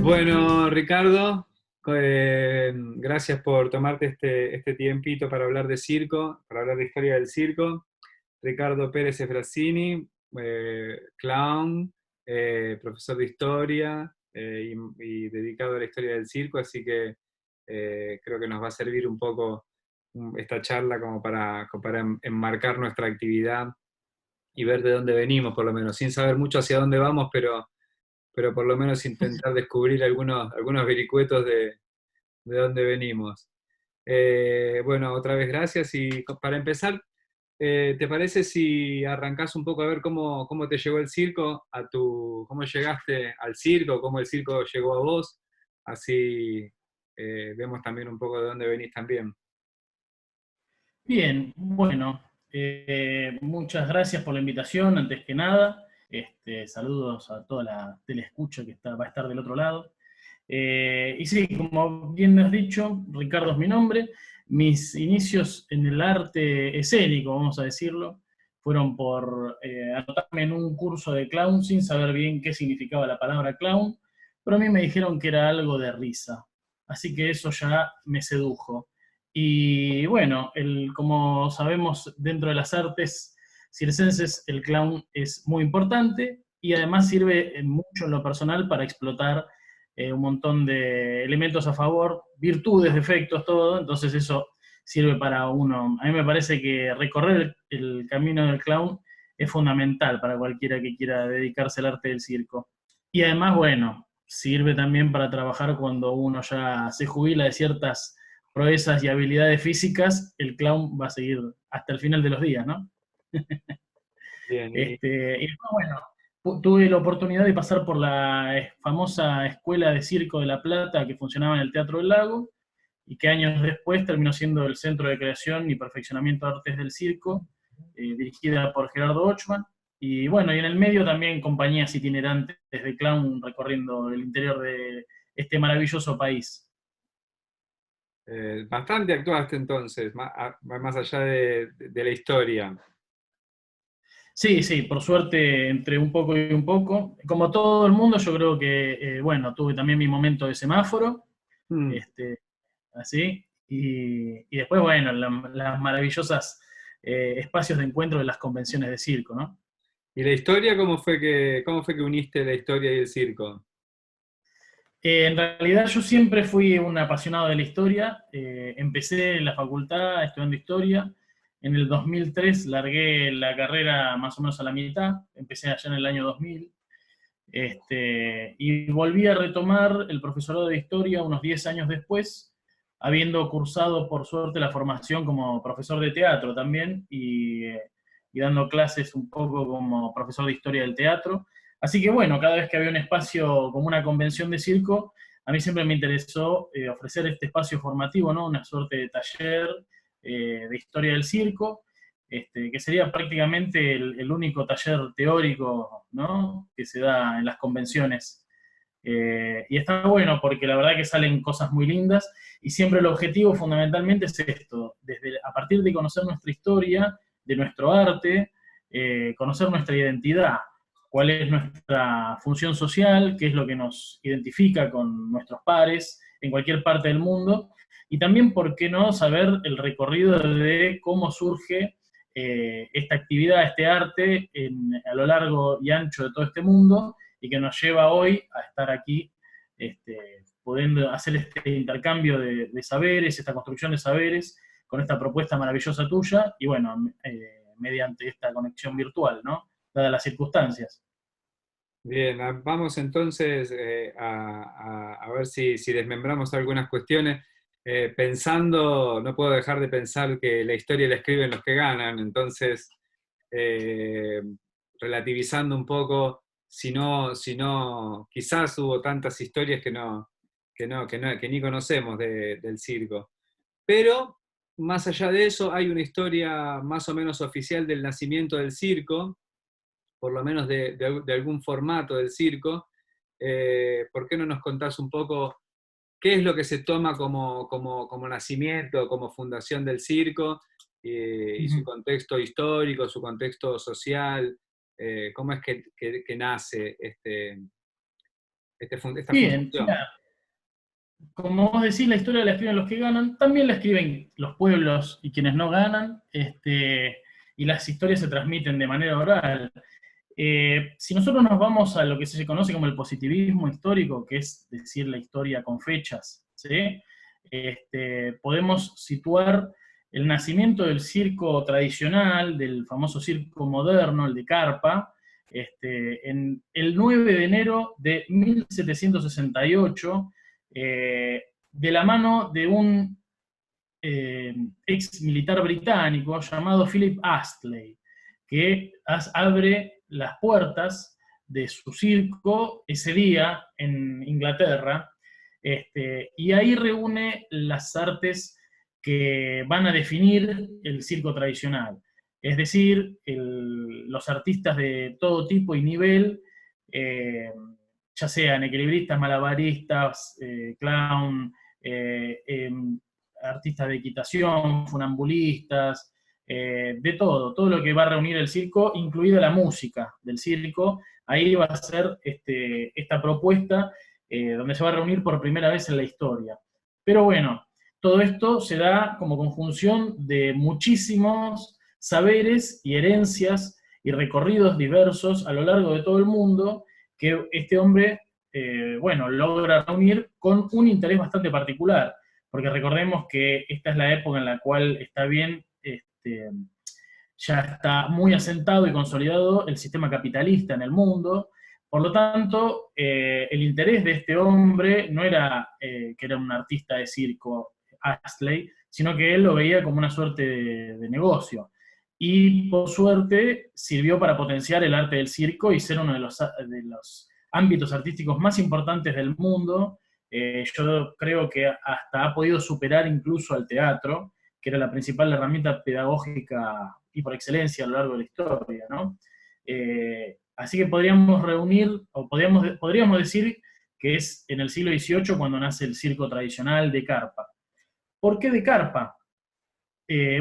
Bueno, Ricardo, gracias por tomarte este tiempito para hablar de circo, para hablar de historia del circo. Ricardo Pérez Efrasini, clown, profesor de historia y dedicado a la historia del circo, así que creo que nos va a servir un poco esta charla como para enmarcar nuestra actividad y ver de dónde venimos, por lo menos, sin saber mucho hacia dónde vamos, pero por lo menos intentar descubrir algunos vericuetos de dónde venimos. Bueno, otra vez gracias y para empezar, ¿te parece si arrancás un poco a ver cómo te llegó el circo, cómo llegaste al circo, cómo el circo llegó a vos? Así vemos también un poco de dónde venís también. Bien, bueno, muchas gracias por la invitación, antes que nada. Saludos a toda la teleescucha va a estar del otro lado. Y sí, como bien me has dicho, Ricardo es mi nombre. Mis inicios en el arte escénico, vamos a decirlo, fueron por anotarme en un curso de clown sin saber bien qué significaba la palabra clown, pero a mí me dijeron que era algo de risa. Así que eso ya me sedujo. Y bueno, como sabemos, dentro de las artes circenses, el clown es muy importante y además sirve mucho en lo personal para explotar un montón de elementos a favor, virtudes, defectos, todo. Entonces eso sirve para uno. A mí me parece que recorrer el camino del clown es fundamental para cualquiera que quiera dedicarse al arte del circo. Y además, bueno, sirve también para trabajar cuando uno ya se jubila de ciertas proezas y habilidades físicas, el clown va a seguir hasta el final de los días, ¿no? Bien, Y bueno, tuve la oportunidad de pasar por la famosa Escuela de Circo de La Plata que funcionaba en el Teatro del Lago y que años después terminó siendo el Centro de Creación y Perfeccionamiento de Artes del Circo, dirigida por Gerardo Ochman. Y bueno, y en el medio también compañías itinerantes de clown recorriendo el interior de este maravilloso país. bastante actuaste entonces, más allá de la historia. Sí, sí, por suerte entre un poco y un poco. Como todo el mundo, yo creo que, bueno, tuve también mi momento de semáforo, Mm. este, así, y después, bueno, las maravillosas espacios de encuentro de las convenciones de circo, ¿no? ¿Y la historia cómo fue que uniste la historia y el circo? En realidad yo siempre fui un apasionado de la historia, empecé en la facultad estudiando historia, en el 2003 largué la carrera más o menos a la mitad, empecé allá en el año 2000, y volví a retomar el profesorado de historia unos 10 años después, habiendo cursado por suerte la formación como profesor de teatro también y dando clases un poco como profesor de historia del teatro. Así que bueno, cada vez que había un espacio como una convención de circo, a mí siempre me interesó ofrecer este espacio formativo, ¿no? Una suerte de taller de historia del circo, que sería prácticamente el único taller teórico, ¿no?, que se da en las convenciones. Y está bueno porque la verdad que salen cosas muy lindas y siempre el objetivo fundamentalmente es esto, a partir de conocer nuestra historia, de nuestro arte, conocer nuestra identidad, cuál es nuestra función social, qué es lo que nos identifica con nuestros pares en cualquier parte del mundo, y también, ¿por qué no?, saber el recorrido de cómo surge esta actividad, este arte, a lo largo y ancho de todo este mundo, y que nos lleva hoy a estar aquí, pudiendo hacer este intercambio de saberes, esta construcción de saberes, con esta propuesta maravillosa tuya, y bueno, mediante esta conexión virtual, ¿no?, dadas las circunstancias. Bien, vamos entonces a ver si desmembramos algunas cuestiones. Pensando, no puedo dejar de pensar que la historia la escriben los que ganan, entonces, eh, relativizando un poco, si no, quizás hubo tantas historias que ni conocemos del circo. Pero, más allá de eso, hay una historia más o menos oficial del nacimiento del circo, por lo menos de algún formato del circo. ¿Por qué no nos contás un poco qué es lo que se toma como nacimiento, como fundación del circo, y su Ujú. contexto histórico, su contexto social? ¿Cómo es que nace esta Bien, fundación? mira, como vos decís, la historia la escriben los que ganan, también la escriben los pueblos y quienes no ganan, y las historias se transmiten de manera oral. Si nosotros nos vamos a lo que se conoce como el positivismo histórico, que es decir, la historia con fechas, ¿sí? Podemos situar el nacimiento del circo tradicional, del famoso circo moderno, el de carpa, en el 9 de enero de 1768, de la mano de un ex militar británico llamado Philip Astley, que abre las puertas de su circo ese día en Inglaterra, y ahí reúne las artes que van a definir el circo tradicional. Es decir, los artistas de todo tipo y nivel, eh, ya sean equilibristas, malabaristas, clown, artistas de equitación, funambulistas, de todo lo que va a reunir el circo, incluida la música del circo. Ahí va a ser esta propuesta donde se va a reunir por primera vez en la historia. Pero bueno, todo esto se da como conjunción de muchísimos saberes y herencias y recorridos diversos a lo largo de todo el mundo que este hombre, bueno, logra reunir con un interés bastante particular, porque recordemos que esta es la época en la cual está bien, ya está muy asentado y consolidado el sistema capitalista en el mundo. Por lo tanto, el interés de este hombre no era que era un artista de circo, Astley, sino que él lo veía como una suerte de negocio. Y por suerte sirvió para potenciar el arte del circo y ser uno de los ámbitos artísticos más importantes del mundo. Yo creo que hasta ha podido superar incluso al teatro, que era la principal herramienta pedagógica y por excelencia a lo largo de la historia, ¿no? Así que podríamos reunir, o podríamos decir que es en el siglo XVIII cuando nace el circo tradicional de carpa. ¿Por qué de carpa?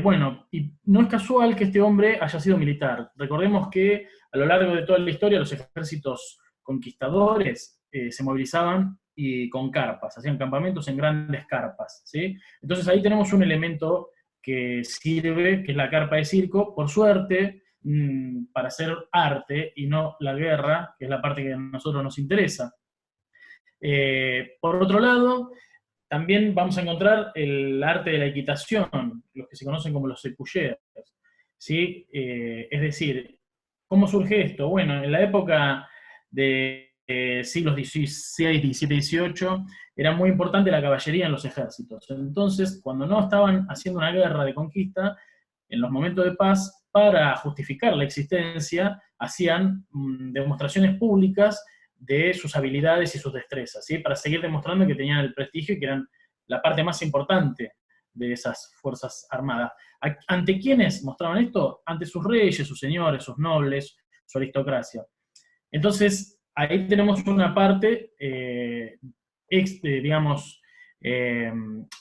Bueno, y no es casual que este hombre haya sido militar. Recordemos que a lo largo de toda la historia los ejércitos conquistadores se movilizaban y con carpas, hacían campamentos en grandes carpas, ¿sí? Entonces ahí tenemos un elemento que sirve, que es la carpa de circo, por suerte, para hacer arte y no la guerra, que es la parte que a nosotros nos interesa. Por otro lado, también vamos a encontrar el arte de la equitación, los que se conocen como los épuyers, ¿sí? Es decir, ¿cómo surge esto? Bueno, en la época de siglos XVI, XVII, XVIII, era muy importante la caballería en los ejércitos. Entonces, cuando no estaban haciendo una guerra de conquista, en los momentos de paz, para justificar la existencia, hacían demostraciones públicas de sus habilidades y sus destrezas, ¿sí? Para seguir demostrando que tenían el prestigio y que eran la parte más importante de esas fuerzas armadas. ¿Ante quiénes mostraban esto? Ante sus reyes, sus señores, sus nobles, su aristocracia. Entonces, ahí tenemos una parte, digamos,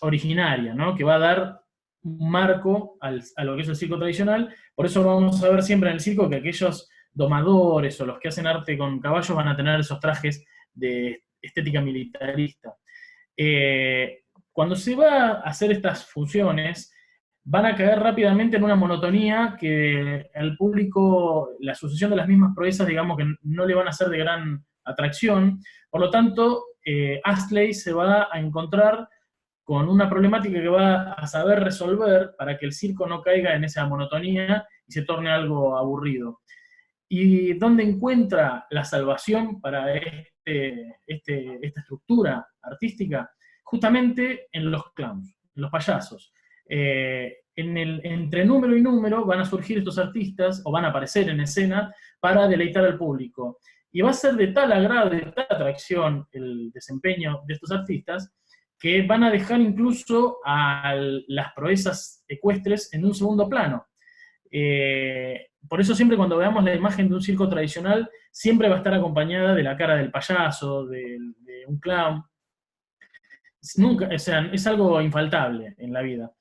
originaria, ¿no? Que va a dar un marco a lo que es el circo tradicional. Por eso vamos a ver siempre en el circo que aquellos domadores o los que hacen arte con caballos van a tener esos trajes de estética militarista. Cuando se va a hacer estas funciones, van a caer rápidamente en una monotonía que al público, la sucesión de las mismas proezas, digamos que no le van a ser de gran atracción. Por lo tanto, Astley se va a encontrar con una problemática que va a saber resolver para que el circo no caiga en esa monotonía y se torne algo aburrido. ¿Y dónde encuentra la salvación para esta estructura artística? Justamente en los clowns, en los payasos. Entre número y número van a surgir estos artistas, o van a aparecer en escena, para deleitar al público. Y va a ser de tal agrado, de tal atracción el desempeño de estos artistas, que van a dejar incluso a las proezas ecuestres en un segundo plano. Por eso siempre cuando veamos la imagen de un circo tradicional, siempre va a estar acompañada de la cara del payaso, de un clown. Nunca, o sea, es algo infaltable en la vida.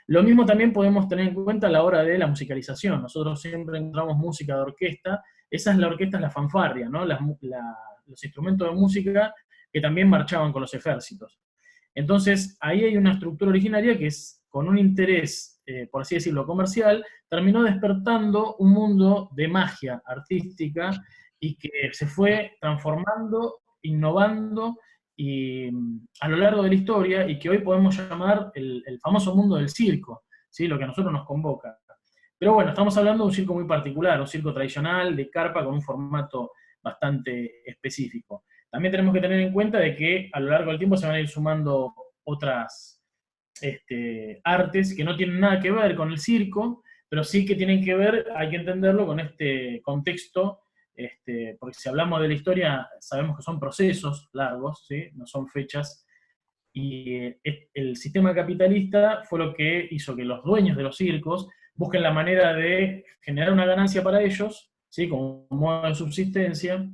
Lo mismo también podemos tener en cuenta a la hora de la musicalización. Nosotros siempre encontramos música de orquesta, esa es la orquesta, es la fanfarria, ¿no? Los instrumentos de música que también marchaban con los ejércitos. Entonces, ahí hay una estructura originaria que es, con un interés, por así decirlo, comercial, terminó despertando un mundo de magia artística y que se fue transformando, innovando y, a lo largo de la historia, y que hoy podemos llamar el famoso mundo del circo, ¿sí? Lo que a nosotros nos convoca. Pero bueno, estamos hablando de un circo muy particular, un circo tradicional, de carpa, con un formato bastante específico. También tenemos que tener en cuenta de que a lo largo del tiempo se van a ir sumando otras artes que no tienen nada que ver con el circo, pero sí que tienen que ver, hay que entenderlo con este contexto, porque si hablamos de la historia, sabemos que son procesos largos, ¿sí? No son fechas, y el sistema capitalista fue lo que hizo que los dueños de los circos busquen la manera de generar una ganancia para ellos, ¿sí? Como modo de subsistencia,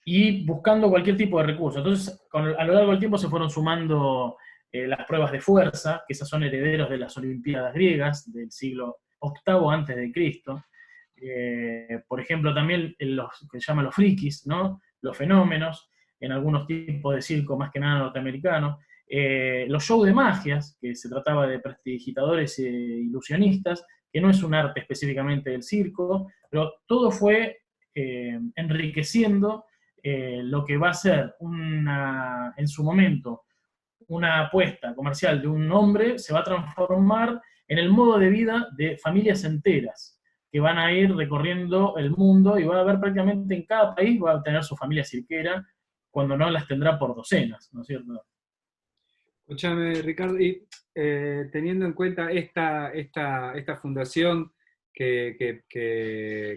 y buscando cualquier tipo de recurso. Entonces, a lo largo del tiempo se fueron sumando las pruebas de fuerza, que esas son herederos de las Olimpiadas griegas del siglo VIII antes de Cristo. Por ejemplo, también los que se llaman los frikis, ¿no? Los fenómenos, en algunos tipos de circo, más que nada norteamericanos. Los shows de magias, que se trataba de prestidigitadores e ilusionistas, que no es un arte específicamente del circo, pero todo fue enriqueciendo lo que va a ser en su momento una apuesta comercial de un hombre, se va a transformar en el modo de vida de familias enteras que van a ir recorriendo el mundo, y va a haber prácticamente en cada país, va a tener su familia cirquera, cuando no las tendrá por docenas, ¿no es cierto? Escúchame, Ricardo, y teniendo en cuenta esta fundación que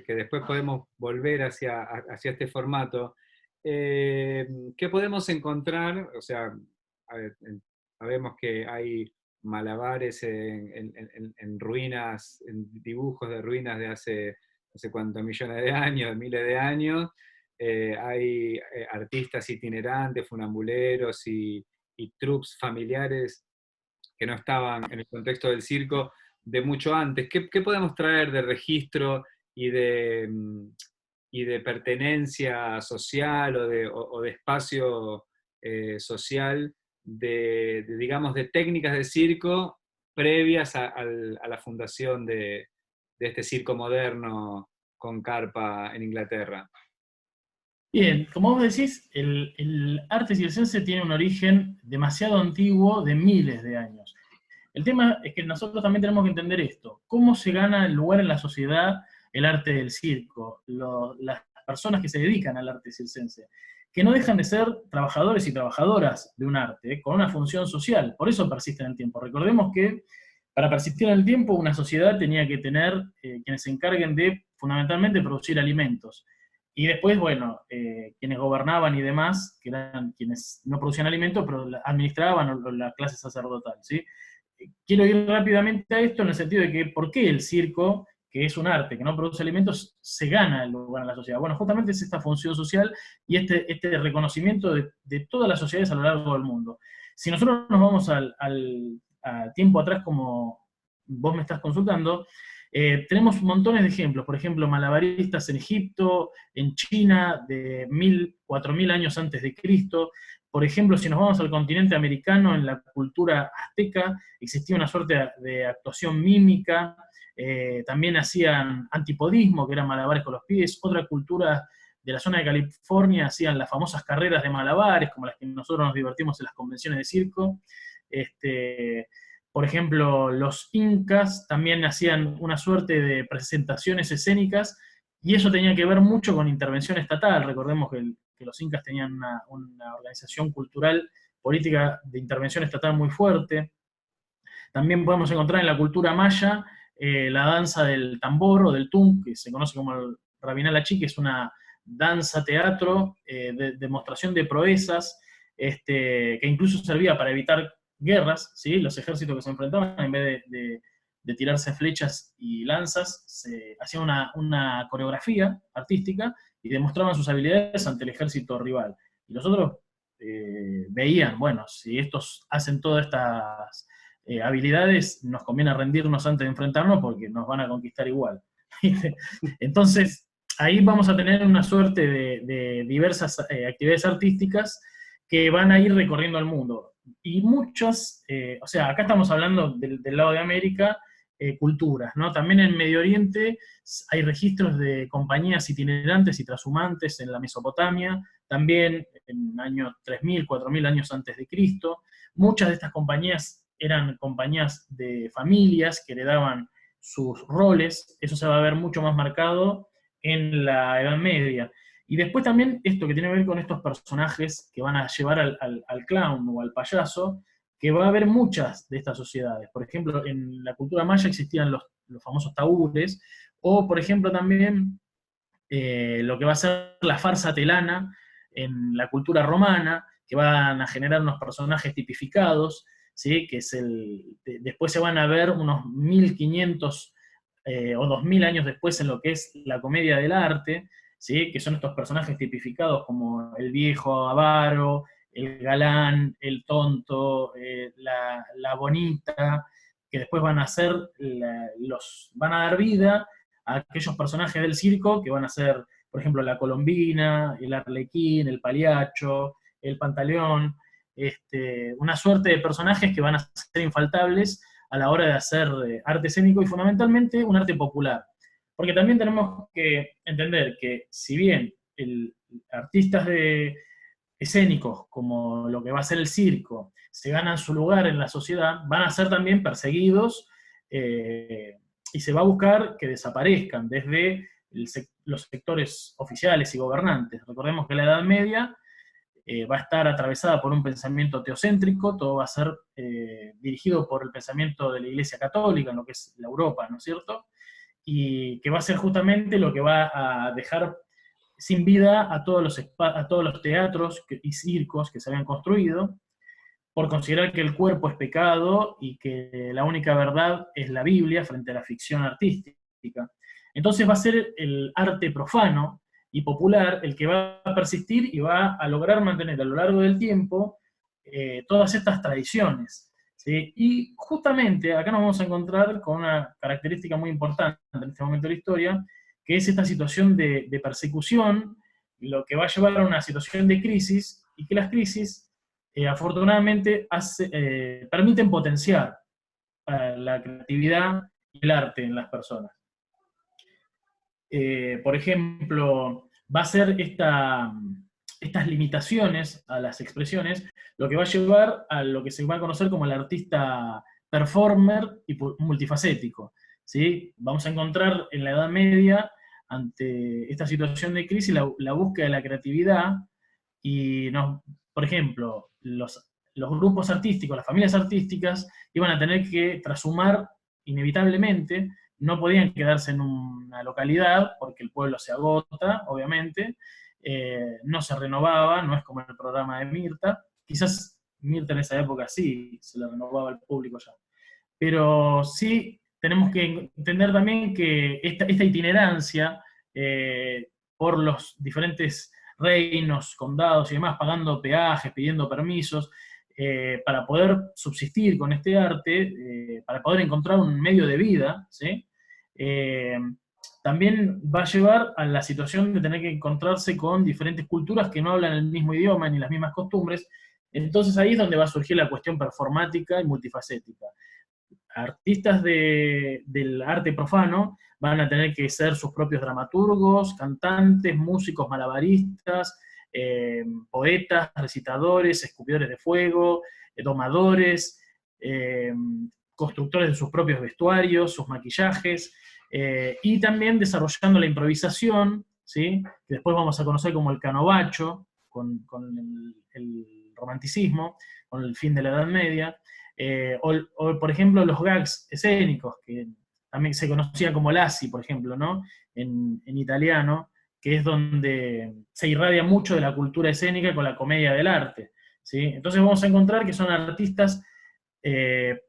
después podemos volver hacia este formato, ¿qué podemos encontrar? O sea, a ver, sabemos que hay malabares en ruinas, en dibujos de ruinas de hace no sé cuántos millones de años, de miles de años. Hay artistas itinerantes, funambuleros y troupes familiares que no estaban en el contexto del circo de mucho antes. ¿Qué podemos traer de registro y de pertenencia social o de espacio social, digamos, de técnicas de circo previas a la fundación de este circo moderno con carpa en Inglaterra? Bien, como vos decís, el arte circense tiene un origen demasiado antiguo, de miles de años. El tema es que nosotros también tenemos que entender esto. ¿Cómo se gana el lugar en la sociedad el arte del circo? Las personas que se dedican al arte circense, que no dejan de ser trabajadores y trabajadoras de un arte, con una función social. Por eso persisten en el tiempo. Recordemos que para persistir en el tiempo, una sociedad tenía que tener quienes se encarguen de, fundamentalmente, producir alimentos. Y después, bueno, quienes gobernaban y demás, que eran quienes no producían alimentos, pero administraban la clase sacerdotal, ¿sí? Quiero ir rápidamente a esto en el sentido de que, ¿por qué el circo, que es un arte, que no produce alimentos, se gana el lugar en la sociedad? Bueno, justamente es esta función social y este reconocimiento de todas las sociedades a lo largo del mundo. Si nosotros nos vamos a tiempo atrás, como vos me estás consultando, tenemos montones de ejemplos. Por ejemplo, malabaristas en Egipto, en China, de 4000 años antes de Cristo. Por ejemplo, si nos vamos al continente americano, en la cultura azteca existía una suerte de actuación mímica, también hacían antipodismo, que eran malabares con los pies. Otra cultura de la zona de California hacían las famosas carreras de malabares, como las que nosotros nos divertimos en las convenciones de circo. Por ejemplo, los incas también hacían una suerte de presentaciones escénicas, y eso tenía que ver mucho con intervención estatal. Recordemos que los incas tenían una organización cultural, política de intervención estatal muy fuerte. También podemos encontrar en la cultura maya la danza del tambor o del tung, que se conoce como el Rabinal Achí, que es una danza, teatro, demostración de proezas, que incluso servía para evitar guerras, ¿sí? Los ejércitos que se enfrentaban, en vez de tirarse flechas y lanzas, se hacía una coreografía artística y demostraban sus habilidades ante el ejército rival. Y los otros veían, bueno, si estos hacen todas estas habilidades, nos conviene rendirnos antes de enfrentarnos porque nos van a conquistar igual. Entonces, ahí vamos a tener una suerte de diversas actividades artísticas que van a ir recorriendo el mundo. Y muchas, o sea, acá estamos hablando del lado de América, culturas, ¿no? También en Medio Oriente hay registros de compañías itinerantes y trashumantes en la Mesopotamia, también en años 3000, 4000 años antes de Cristo. Muchas de estas compañías eran compañías de familias que heredaban sus roles, eso se va a ver mucho más marcado en la Edad Media. Y después también esto que tiene que ver con estos personajes que van a llevar al clown o al payaso, que va a haber muchas de estas sociedades. Por ejemplo, en la cultura maya existían los famosos taúres, o por ejemplo también lo que va a ser la farsa telana en la cultura romana, que van a generar unos personajes tipificados, ¿sí? Que es después se van a ver unos 1500 o 2000 años después en lo que es la comedia del arte, ¿sí? Que son estos personajes tipificados como el viejo avaro, el galán, el tonto, la bonita, que después van a ser van a dar vida a aquellos personajes del circo que van a ser, por ejemplo, la colombina, el arlequín, el paliacho, el pantaleón, una suerte de personajes que van a ser infaltables a la hora de hacer arte escénico y fundamentalmente un arte popular. Porque también tenemos que entender que si bien artistas escénicos, como lo que va a ser el circo, se ganan su lugar en la sociedad, van a ser también perseguidos y se va a buscar que desaparezcan desde los sectores oficiales y gobernantes. Recordemos que la Edad Media va a estar atravesada por un pensamiento teocéntrico, todo va a ser dirigido por el pensamiento de la Iglesia Católica, en lo que es la Europa, ¿no es cierto? Y que va a ser justamente lo que va a dejar sin vida a todos los teatros y circos que se habían construido, por considerar que el cuerpo es pecado y que la única verdad es la Biblia frente a la ficción artística. Entonces va a ser el arte profano y popular el que va a persistir y va a lograr mantener a lo largo del tiempo todas estas tradiciones. ¿Sí? Y justamente acá nos vamos a encontrar con una característica muy importante en este momento de la historia, que es esta situación de persecución, lo que va a llevar a una situación de crisis, y que las crisis afortunadamente permiten potenciar la creatividad y el arte en las personas. Por ejemplo, va a ser estas limitaciones a las expresiones lo que va a llevar a lo que se va a conocer como el artista performer y multifacético. ¿Sí? Vamos a encontrar en la Edad Media, ante esta situación de crisis, la búsqueda de la creatividad y, por ejemplo, los grupos artísticos, las familias artísticas, iban a tener que trashumar inevitablemente, no podían quedarse en una localidad porque el pueblo se agota, obviamente, no se renovaba, no es como en el programa de Mirta, quizás Mirta en esa época sí se le renovaba al público ya, pero sí tenemos que entender también que esta itinerancia por los diferentes reinos, condados y demás, pagando peajes, pidiendo permisos, para poder subsistir con este arte, para poder encontrar un medio de vida, ¿sí? También va a llevar a la situación de tener que encontrarse con diferentes culturas que no hablan el mismo idioma ni las mismas costumbres. Entonces ahí es donde va a surgir la cuestión performática y multifacética. Artistas del arte profano van a tener que ser sus propios dramaturgos, cantantes, músicos, malabaristas, poetas, recitadores, escupidores de fuego, domadores, constructores de sus propios vestuarios, sus maquillajes, y también desarrollando la improvisación, ¿sí? Que después vamos a conocer como el Canovaccio, con el romanticismo, con el fin de la Edad Media, o, por ejemplo, los gags escénicos, que también se conocía como Lassi, por ejemplo, ¿no? En italiano, que es donde se irradia mucho de la cultura escénica con la comedia del arte, ¿sí? Entonces vamos a encontrar que son artistas que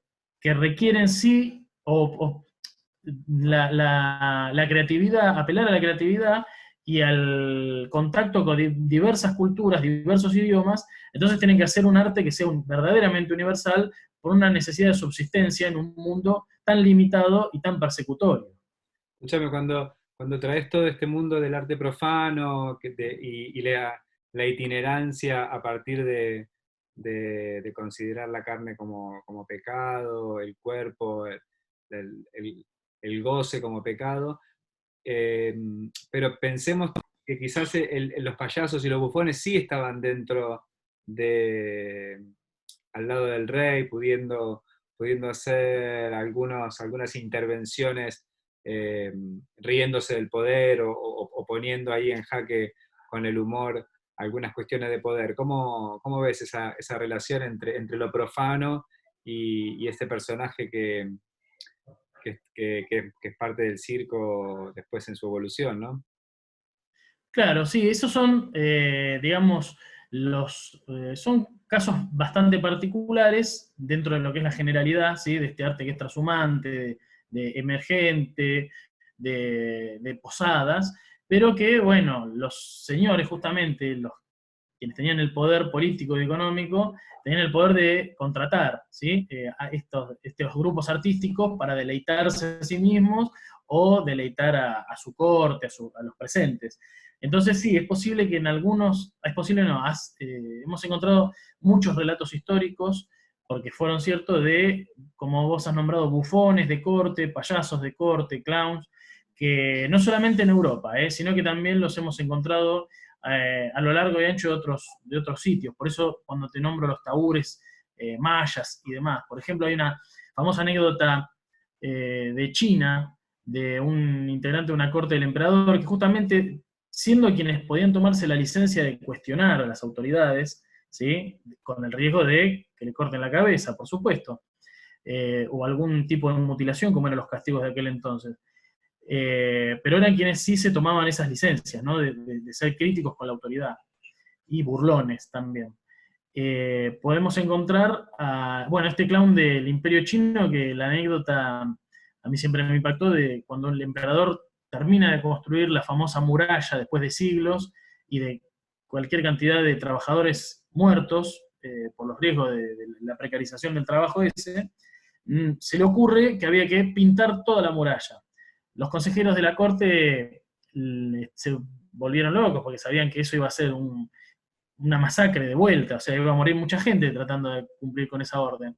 requieren sí, o la creatividad, apelar a la creatividad y al contacto con diversas culturas, diversos idiomas. Entonces tienen que hacer un arte que sea verdaderamente universal por una necesidad de subsistencia en un mundo tan limitado y tan persecutorio. Escúchame, cuando traes todo este mundo del arte profano y la itinerancia a partir de considerar la carne como pecado, el cuerpo, el- el- el goce como pecado, eh, pero pensemos que quizás los payasos y los bufones sí estaban dentro de, al lado del rey, pudiendo hacer algunas intervenciones, eh, riéndose del poder o poniendo ahí en jaque con el humor algunas cuestiones de poder. ¿Cómo ves esa relación entre lo profano y este personaje que es parte del circo después en su evolución, ¿no? Claro, sí, esos son, digamos, son casos bastante particulares dentro de lo que es la generalidad, ¿sí? De este arte que es trashumante, de emergente, de posadas, pero que, bueno, los señores justamente, quienes tenían el poder político y económico, tenían el poder de contratar, ¿sí? A estos grupos artísticos para deleitarse a sí mismos o deleitar a su corte, a los presentes. Entonces sí, es posible que en algunos, es posible no, hemos encontrado muchos relatos históricos, porque fueron ciertos de, como vos has nombrado, bufones de corte, payasos de corte, clowns, que no solamente en Europa, sino que también los hemos encontrado a lo largo y ancho de otros sitios. Por eso cuando te nombro los taúres mayas y demás, por ejemplo, hay una famosa anécdota de China, de un integrante de una corte del emperador, que justamente siendo quienes podían tomarse la licencia de cuestionar a las autoridades, ¿sí? Con el riesgo de que le corten la cabeza, por supuesto, o algún tipo de mutilación, como eran los castigos de aquel entonces. Pero eran quienes sí se tomaban esas licencias, ¿no? De ser críticos con la autoridad, y burlones también. Podemos encontrar bueno, este clown del Imperio Chino, que la anécdota a mí siempre me impactó, de cuando el emperador termina de construir la famosa muralla después de siglos y de cualquier cantidad de trabajadores muertos por los riesgos de la precarización del trabajo ese, se le ocurre que había que pintar toda la muralla. Los consejeros de la corte se volvieron locos porque sabían que eso iba a ser una masacre de vuelta, o sea, iba a morir mucha gente tratando de cumplir con esa orden.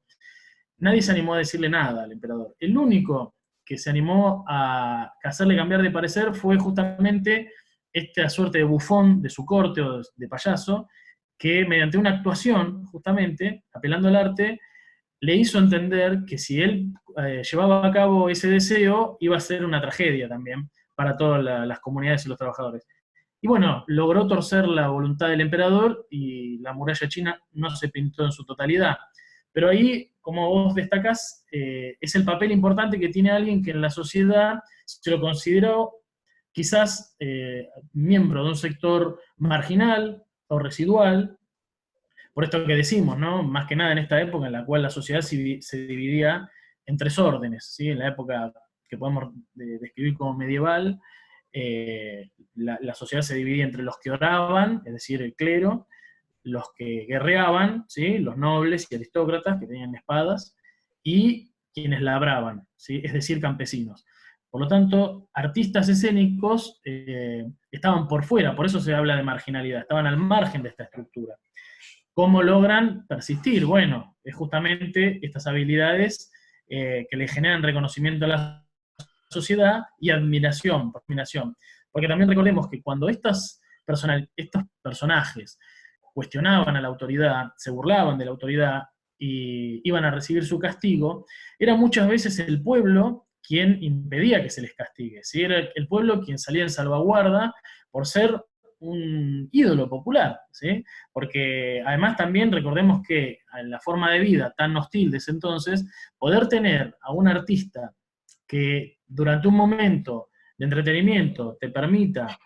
Nadie se animó a decirle nada al emperador. El único que se animó a hacerle cambiar de parecer fue justamente esta suerte de bufón de su corte o de payaso, que mediante una actuación, justamente, apelando al arte, le hizo entender que si él llevaba a cabo ese deseo, iba a ser una tragedia también para todas las comunidades y los trabajadores. Y bueno, logró torcer la voluntad del emperador y la muralla china no se pintó en su totalidad. Pero ahí, como vos destacás, es el papel importante que tiene alguien que en la sociedad se lo consideró quizás miembro de un sector marginal o residual, por esto que decimos, ¿no? Más que nada en esta época en la cual la sociedad se dividía en tres órdenes, ¿sí? En la época que podemos describir como medieval, la sociedad se dividía entre los que oraban, es decir, el clero, los que guerreaban, ¿sí? Los nobles y aristócratas que tenían espadas, y quienes labraban, ¿sí? Es decir, campesinos. Por lo tanto, artistas escénicos estaban por fuera, por eso se habla de marginalidad, estaban al margen de esta estructura. ¿Cómo logran persistir? Bueno, es justamente estas habilidades que le generan reconocimiento a la sociedad y admiración, admiración. Porque también recordemos que cuando estos personajes cuestionaban a la autoridad, se burlaban de la autoridad y iban a recibir su castigo, era muchas veces el pueblo quien impedía que se les castigue, ¿sí? Era el pueblo quien salía en salvaguarda por ser un ídolo popular, ¿sí? Porque además también recordemos que en la forma de vida tan hostil de ese entonces, poder tener a un artista que durante un momento de entretenimiento te permita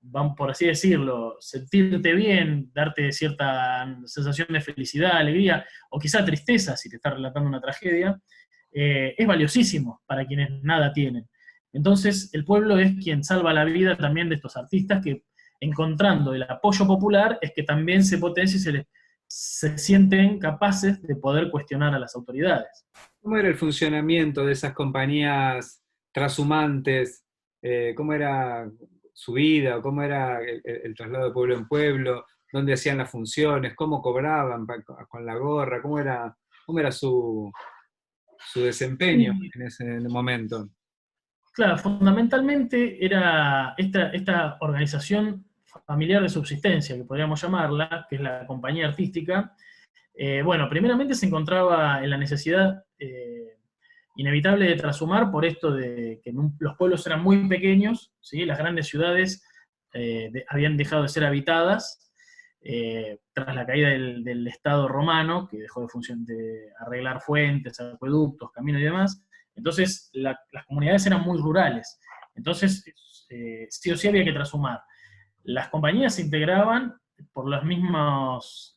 vamos por así decirlo, sentirte bien, darte cierta sensación de felicidad, alegría, o quizá tristeza si te está relatando una tragedia, es valiosísimo para quienes nada tienen. Entonces, el pueblo es quien salva la vida también de estos artistas que, encontrando el apoyo popular, es que también se potencia y se sienten capaces de poder cuestionar a las autoridades. ¿Cómo era el funcionamiento de esas compañías trashumantes? ¿Cómo era su vida? ¿Cómo era el traslado de pueblo en pueblo? ¿Dónde hacían las funciones? ¿Cómo cobraban con la gorra? Cómo era su desempeño Y, en ese momento? claro, fundamentalmente era esta organización familiar de subsistencia, que podríamos llamarla, que es la compañía artística. Bueno, primeramente se encontraba en la necesidad inevitable de trashumar por esto de que los pueblos eran muy pequeños, ¿sí? Las grandes ciudades habían dejado de ser habitadas tras la caída del Estado romano, que dejó de arreglar fuentes, acueductos, caminos y demás. Entonces las comunidades eran muy rurales. Entonces sí o sí había que trashumar. Las compañías se integraban por los mismos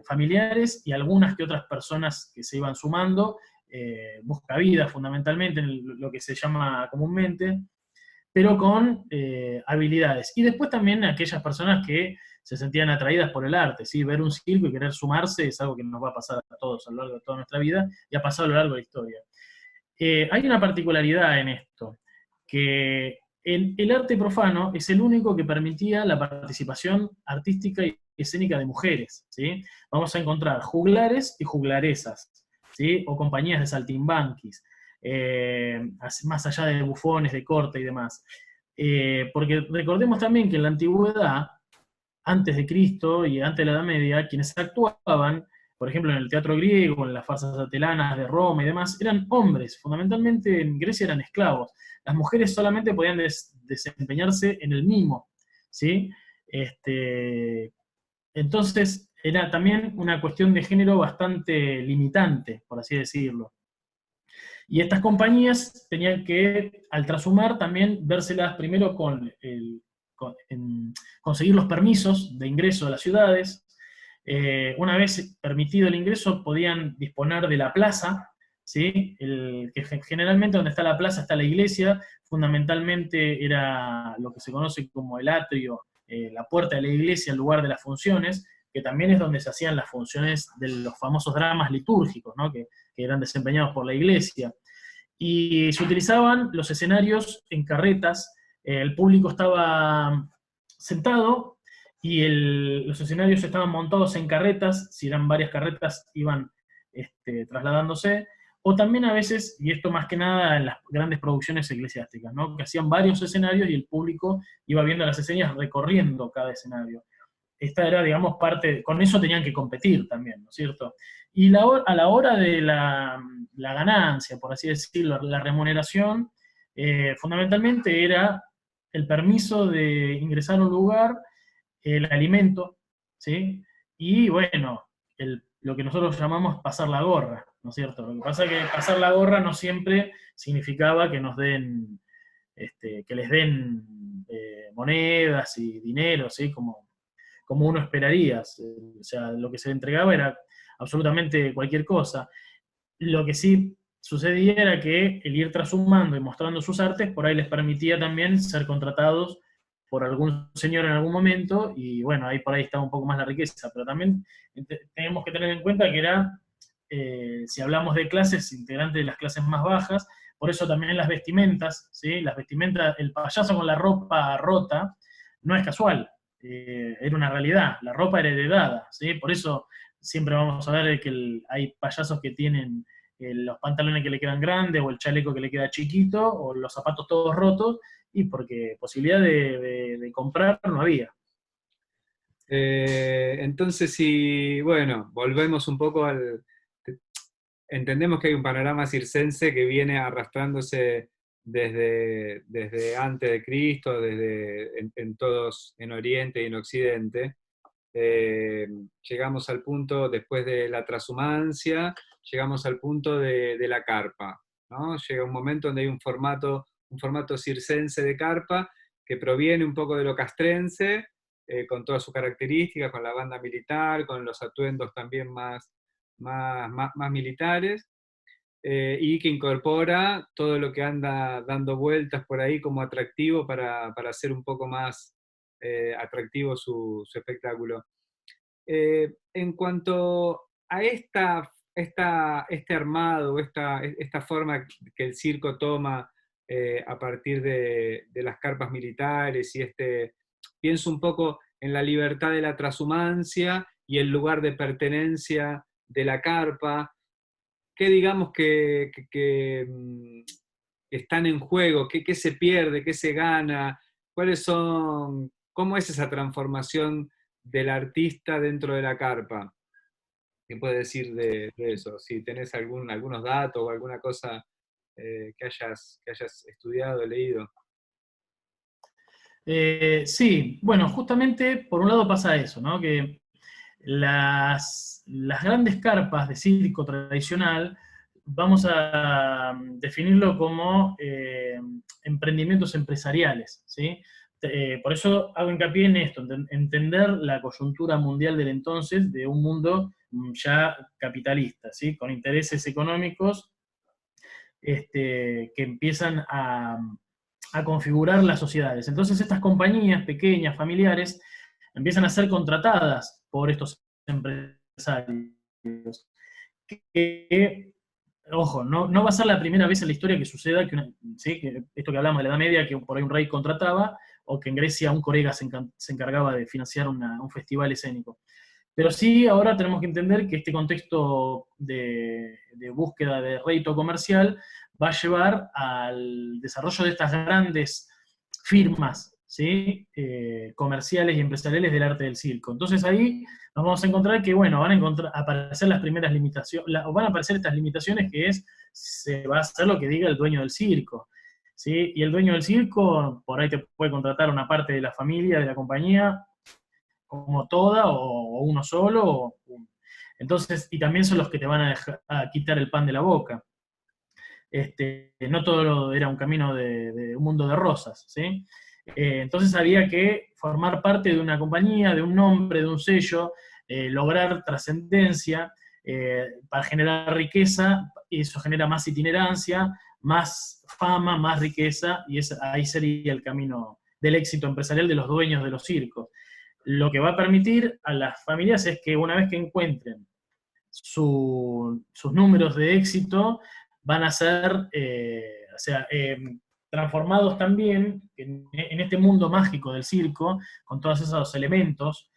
familiares y algunas que otras personas que se iban sumando, buscavidas fundamentalmente, en lo que se llama comúnmente, pero con habilidades. Y después también aquellas personas que se sentían atraídas por el arte, ¿sí? Ver un circo y querer sumarse es algo que nos va a pasar a todos a lo largo de toda nuestra vida y ha pasado a lo largo de la historia. Hay una particularidad en esto, que el arte profano es el único que permitía la participación artística y escénica de mujeres, ¿sí? Vamos a encontrar juglares y juglaresas, ¿sí? O compañías de saltimbanquis, más allá de bufones, de corte y demás. Porque recordemos también que en la antigüedad, antes de Cristo y antes de la Edad Media, quienes actuaban, por ejemplo, en el teatro griego, en las farsas atelanas de Roma y demás, eran hombres. Fundamentalmente en Grecia eran esclavos. Las mujeres solamente podían desempeñarse en el mimo, ¿sí? Entonces, era también una cuestión de género bastante limitante, por así decirlo. Y estas compañías tenían que, al trashumar, también vérselas primero conseguir los permisos de ingreso a las ciudades. Una vez permitido el ingreso, podían disponer de la plaza, ¿sí? Que generalmente donde está la plaza está la iglesia, fundamentalmente era lo que se conoce como el atrio, la puerta de la iglesia, el lugar de las funciones, que también es donde se hacían las funciones de los famosos dramas litúrgicos, ¿no? Que eran desempeñados por la iglesia. Y se utilizaban los escenarios en carretas, el público estaba sentado y los escenarios estaban montados en carretas, si eran varias carretas iban trasladándose, o también a veces, y esto más que nada en las grandes producciones eclesiásticas, ¿no? Que hacían varios escenarios y el público iba viendo las escenas recorriendo cada escenario. Esta era, digamos, con eso tenían que competir también, ¿no es cierto? Y a la hora de la ganancia, por así decirlo, la remuneración, fundamentalmente era el permiso de ingresar a un lugar, el alimento, ¿sí? Y bueno, lo que nosotros llamamos pasar la gorra, ¿no es cierto? Lo que pasa es que pasar la gorra no siempre significaba que nos den, que les den monedas y dinero, ¿sí? Como uno esperaría. O sea, lo que se le entregaba era absolutamente cualquier cosa. Lo que sí sucedía era que el ir trashumando y mostrando sus artes, por ahí les permitía también ser contratados por algún señor en algún momento, y bueno, ahí por ahí estaba un poco más la riqueza, pero también tenemos que tener en cuenta que era, si hablamos de clases, integrantes de las clases más bajas, por eso también las vestimentas, ¿sí? Las vestimentas, el payaso con la ropa rota, no es casual, era una realidad, la ropa era heredada, ¿sí? Por eso siempre vamos a ver que hay payasos que tienen los pantalones que le quedan grandes, o el chaleco que le queda chiquito, o los zapatos todos rotos, y porque posibilidad de comprar no había. Entonces, si, bueno, volvemos un poco entendemos que hay un panorama circense que viene arrastrándose desde antes de Cristo, en todos, en Oriente y en Occidente. Llegamos al punto, después de la transhumancia, llegamos al punto de la carpa, ¿no? Llega un momento donde hay un formato circense de carpa que proviene un poco de lo castrense, con todas sus características, con la banda militar, con los atuendos también más militares, y que incorpora todo lo que anda dando vueltas por ahí como atractivo para hacer un poco más atractivo su espectáculo. En cuanto a este armado, esta forma que el circo toma a partir de las carpas militares y pienso un poco en la libertad de la transhumancia y el lugar de pertenencia de la carpa, ¿qué digamos que están en juego? ¿Qué se pierde? ¿Qué se gana? ¿Cuáles son, cómo es esa transformación del artista dentro de la carpa? ¿Qué puedes decir de eso? Si tenés algunos datos o alguna cosa que hayas estudiado, leído. Sí, bueno, justamente por un lado pasa eso, ¿no? Que las grandes carpas de circo tradicional, vamos a definirlo como emprendimientos empresariales, ¿sí? Por eso hago hincapié en esto, entender la coyuntura mundial del entonces de un mundo ya capitalista, ¿sí? Con intereses económicos que empiezan a configurar las sociedades. Entonces estas compañías pequeñas, familiares, empiezan a ser contratadas por estos empresarios. Que, ojo, no va a ser la primera vez en la historia que suceda ¿sí? Que esto que hablamos de la Edad Media, que por ahí un rey contrataba, o que en Grecia un corega se encargaba de financiar un festival escénico. Pero sí, ahora tenemos que entender que este contexto de búsqueda de rédito comercial va a llevar al desarrollo de estas grandes firmas, ¿sí? Comerciales y empresariales del arte del circo. Entonces ahí nos vamos a encontrar que, bueno, van a aparecer las primeras limitaciones, o van a aparecer estas limitaciones que se va a hacer lo que diga el dueño del circo, ¿sí? Y el dueño del circo, por ahí te puede contratar una parte de la familia, de la compañía, como toda, o uno solo, entonces, y también son los que te van a quitar el pan de la boca. No todo era un camino de un mundo de rosas, ¿sí? Entonces había que formar parte de una compañía, de un nombre, de un sello, lograr trascendencia para generar riqueza, y eso genera más itinerancia, más fama, más riqueza, y ahí sería el camino del éxito empresarial de los dueños de los circos. Lo que va a permitir a las familias es que una vez que encuentren sus números de éxito, van a ser transformados también en este mundo mágico del circo, con todos esos elementos,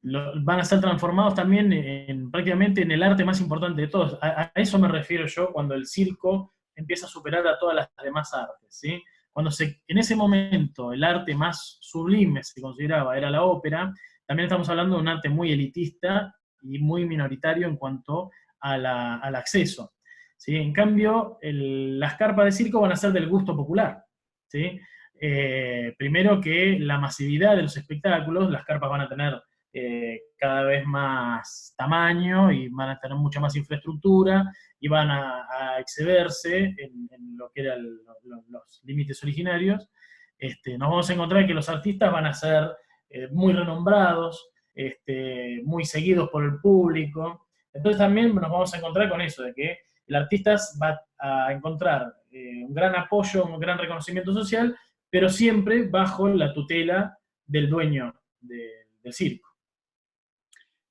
van a ser transformados también prácticamente en el arte más importante de todos. A eso me refiero yo cuando el circo empieza a superar a todas las demás artes, ¿sí? Cuando en ese momento el arte más sublime se consideraba era la ópera, también estamos hablando de un arte muy elitista y muy minoritario en cuanto al acceso, ¿sí? En cambio, las carpas de circo van a ser del gusto popular, ¿sí? Primero que la masividad de los espectáculos, las carpas van a tener cada vez más tamaño y van a tener mucha más infraestructura y van a excederse en lo que eran los límites originarios. Nos vamos a encontrar que los artistas van a ser muy renombrados, muy seguidos por el público. Entonces también nos vamos a encontrar con eso, de que el artista va a encontrar un gran apoyo, un gran reconocimiento social, pero siempre bajo la tutela del dueño del circo.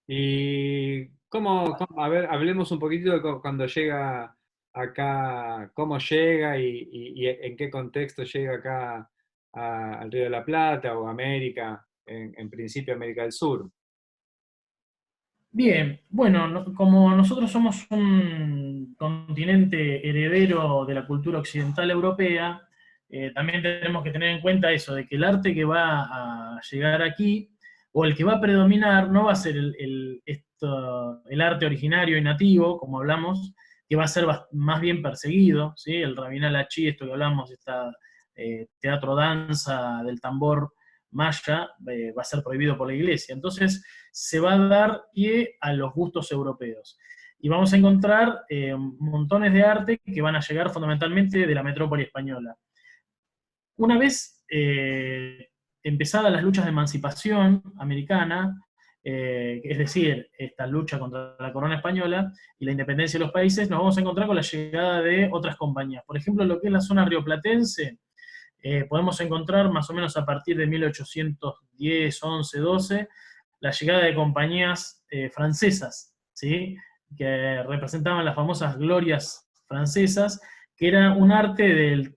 Y a ver, hablemos un poquitito de cuando llega acá, cómo llega y en qué contexto llega acá al Río de la Plata o América, en principio América del Sur. Bien, bueno, como nosotros somos un continente heredero de la cultura occidental europea, también tenemos que tener en cuenta eso, de que el arte que va a llegar aquí, o el que va a predominar, no va a ser el arte originario y nativo, como hablamos, que va a ser más bien perseguido, ¿sí? El Rabinal Achí, esto que hablamos, esta teatro danza del tambor maya, va a ser prohibido por la iglesia. Entonces, se va a dar pie a los gustos europeos. Y vamos a encontrar montones de arte que van a llegar fundamentalmente de la metrópoli española. una vez empezadas las luchas de emancipación americana, es decir, esta lucha contra la corona española y la independencia de los países, nos vamos a encontrar con la llegada de otras compañías. Por ejemplo, lo que es la zona rioplatense, podemos encontrar más o menos a partir de 1810, 11, 12, la llegada de compañías francesas, ¿sí? Que representaban las famosas glorias francesas, que era un arte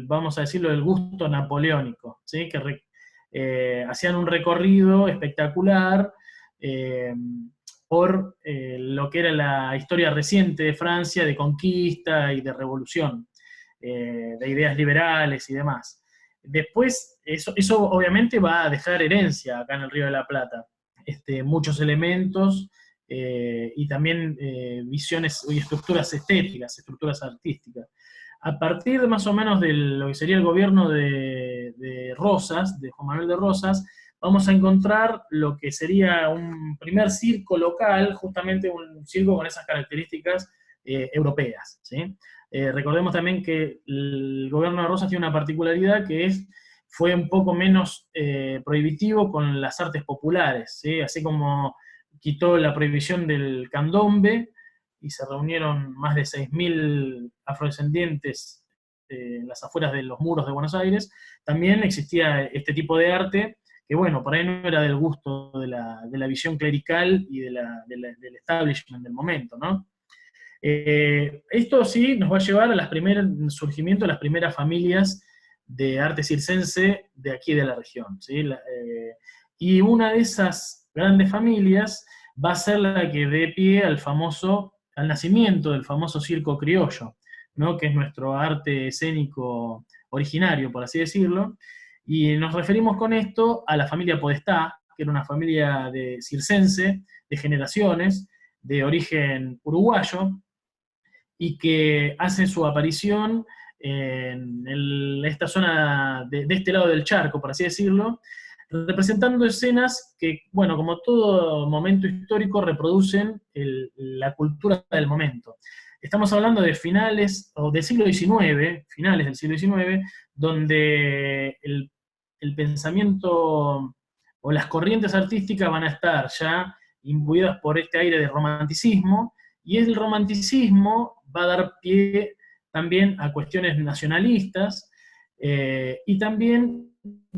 vamos a decirlo, del gusto napoleónico, ¿sí? Que hacían un recorrido espectacular por lo que era la historia reciente de Francia, de conquista y de revolución, de ideas liberales y demás. Después, eso obviamente va a dejar herencia acá en el Río de la Plata. Muchos elementos y también visiones y estructuras estéticas, estructuras artísticas. A partir de más o menos de lo que sería el gobierno de Rosas, de Juan Manuel de Rosas, vamos a encontrar lo que sería un primer circo local, justamente un circo con esas características europeas, ¿sí? Recordemos también que el gobierno de Rosas tiene una particularidad que fue un poco menos prohibitivo con las artes populares, ¿sí? Así como quitó la prohibición del candombe y se reunieron más de 6.000 afrodescendientes en las afueras de los muros de Buenos Aires, también existía este tipo de arte que, bueno, por ahí no era del gusto de la visión clerical y del establishment del momento, ¿no? Esto sí nos va a llevar al surgimiento de las primeras familias de arte circense de aquí de la región, ¿sí? Y una de esas grandes familias va a ser la que dé pie al nacimiento del famoso circo criollo, ¿no? Que es nuestro arte escénico originario, por así decirlo, y nos referimos con esto a la familia Podestá, que era una familia de circense, de generaciones, de origen uruguayo, y que hace su aparición en esta zona de este lado del charco, por así decirlo, representando escenas que, bueno, como todo momento histórico, reproducen la cultura del momento. Estamos hablando de finales, o del siglo XIX, finales del siglo XIX, donde el pensamiento o las corrientes artísticas van a estar ya imbuidas por este aire de romanticismo, y el romanticismo va a dar pie también a cuestiones nacionalistas, y también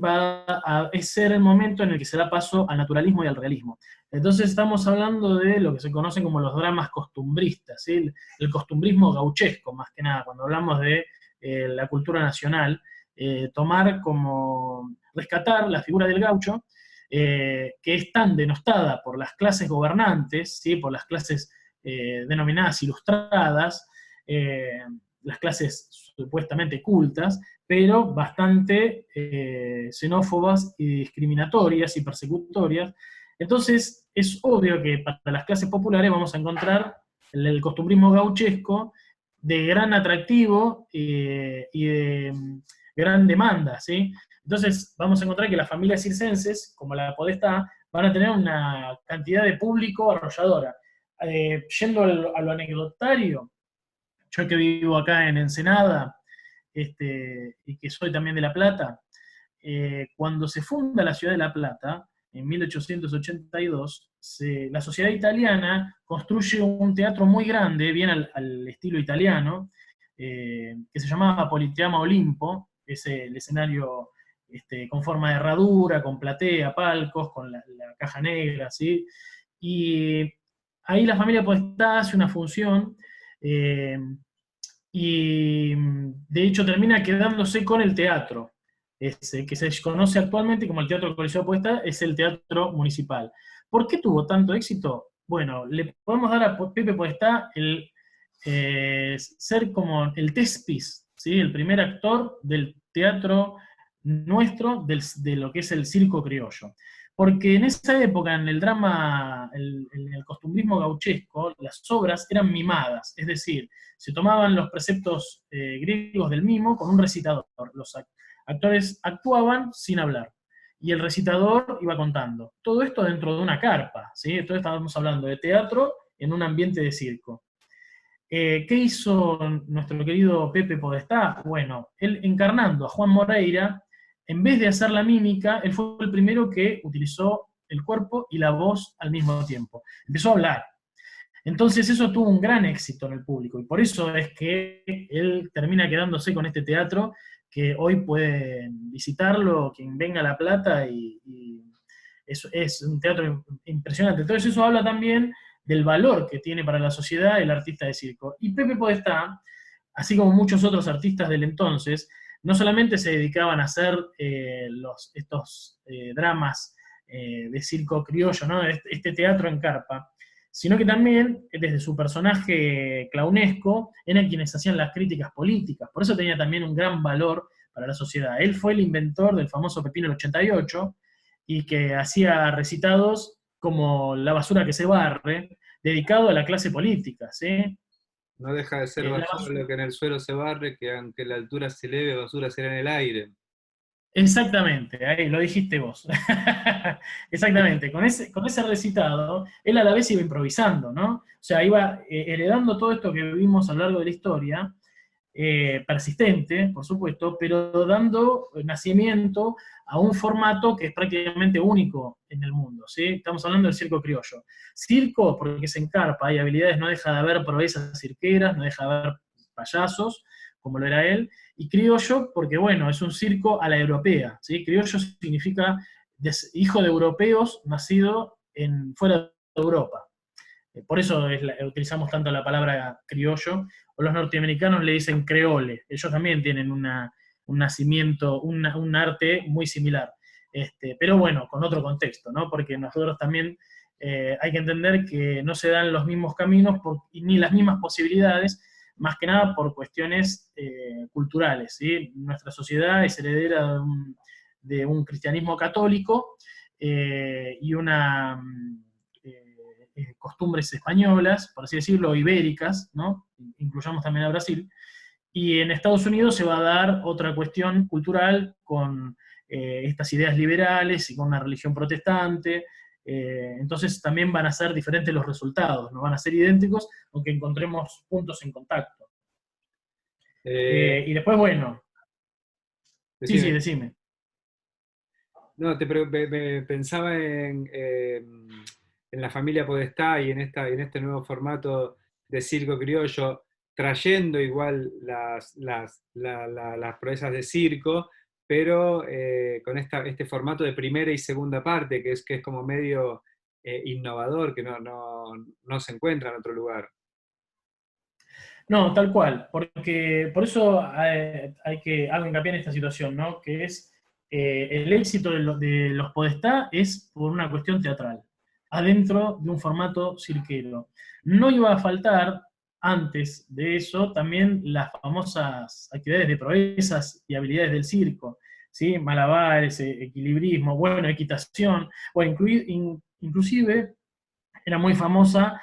va a ser el momento en el que se da paso al naturalismo y al realismo. Entonces estamos hablando de lo que se conocen como los dramas costumbristas, ¿sí? El costumbrismo gauchesco, más que nada, cuando hablamos de la cultura nacional, rescatar la figura del gaucho, que es tan denostada por las clases gobernantes, ¿sí? Por las clases denominadas ilustradas, las clases supuestamente cultas, pero bastante xenófobas y discriminatorias y persecutorias. Entonces, es obvio que para las clases populares vamos a encontrar el costumbrismo gauchesco de gran atractivo y de gran demanda, ¿sí? Entonces, vamos a encontrar que las familias circenses, como la Podestá, van a tener una cantidad de público arrolladora. Yendo a lo anecdotario, yo que vivo acá en Ensenada, y que soy también de La Plata, cuando se funda la ciudad de La Plata, en 1882, la sociedad italiana construye un teatro muy grande, bien al estilo italiano, que se llamaba Politeama Olimpo, que es el escenario con forma de herradura, con platea, palcos, con la caja negra, ¿sí? Y ahí la familia Podestá hace una función, y de hecho termina quedándose con el teatro, que se conoce actualmente como el Teatro Coliseo Podestá, es el teatro municipal. ¿Por qué tuvo tanto éxito? Bueno, le podemos dar a Pepe Podestá ser como el tespis, ¿sí? El primer actor del teatro nuestro, de lo que es el circo criollo. Porque en esa época, en el drama, en el costumbrismo gauchesco, las obras eran mimadas, es decir, se tomaban los preceptos griegos del mimo con un recitador. Los actores actuaban sin hablar, y el recitador iba contando. Todo esto dentro de una carpa, ¿sí? Entonces estábamos hablando de teatro en un ambiente de circo. ¿Qué hizo nuestro querido Pepe Podestá? Bueno, él encarnando a Juan Moreira, en vez de hacer la mímica, él fue el primero que utilizó el cuerpo y la voz al mismo tiempo. Empezó a hablar. Entonces eso tuvo un gran éxito en el público, y por eso es que él termina quedándose con este teatro, que hoy pueden visitarlo quien venga a La Plata, y es un teatro impresionante. Entonces eso habla también del valor que tiene para la sociedad el artista de circo. Y Pepe Podestá, así como muchos otros artistas del entonces, no solamente se dedicaban a hacer estos dramas de circo criollo, ¿no? Este teatro en carpa, sino que también, desde su personaje clownesco, eran quienes hacían las críticas políticas. Por eso tenía también un gran valor para la sociedad. Él fue el inventor del famoso Pepino el 88, y que hacía recitados como La basura que se barre, dedicado a la clase política, ¿sí? No deja de ser basura lo que en el suelo se barre, que aunque la altura se eleve, basura será en el aire. Exactamente, ahí lo dijiste vos. Exactamente, con ese recitado, él a la vez iba improvisando, ¿no? O sea, iba heredando todo esto que vivimos a lo largo de la historia, persistente, por supuesto, pero dando nacimiento a un formato que es prácticamente único en el mundo, ¿sí? Estamos hablando del circo criollo. Circo, porque se encarpa, hay habilidades, no deja de haber proezas cirqueras, no deja de haber payasos, como lo era él, y criollo, porque bueno, es un circo a la europea, ¿sí? Criollo significa hijo de europeos nacido fuera de Europa. Por eso utilizamos tanto la palabra criollo, o los norteamericanos le dicen creole. Ellos también tienen un nacimiento, un arte muy similar. Pero bueno, con otro contexto, ¿no? Porque nosotros también hay que entender que no se dan los mismos caminos ni las mismas posibilidades, más que nada por cuestiones culturales, ¿sí? Nuestra sociedad es heredera de un cristianismo católico y una costumbres españolas, por así decirlo, ibéricas, ¿no? Incluyamos también a Brasil, y en Estados Unidos se va a dar otra cuestión cultural con estas ideas liberales y con una religión protestante, entonces también van a ser diferentes los resultados, no van a ser idénticos, aunque encontremos puntos en contacto. Eh, Y después, bueno, sí, decime. sí, decime. No, pensaba en la familia Podestá y en este nuevo formato de circo criollo, trayendo igual las proezas de circo, pero con este formato de primera y segunda parte, que es como medio innovador, que no se encuentra en otro lugar. No, tal cual, porque por eso hago hincapié en esta situación, ¿no? Que es el éxito de los Podestá es por una cuestión teatral, adentro de un formato cirquero. No iba a faltar, antes de eso, también las famosas actividades de proezas y habilidades del circo, ¿sí? Malabares, equilibrismo, bueno, equitación, o inclusive era muy famosa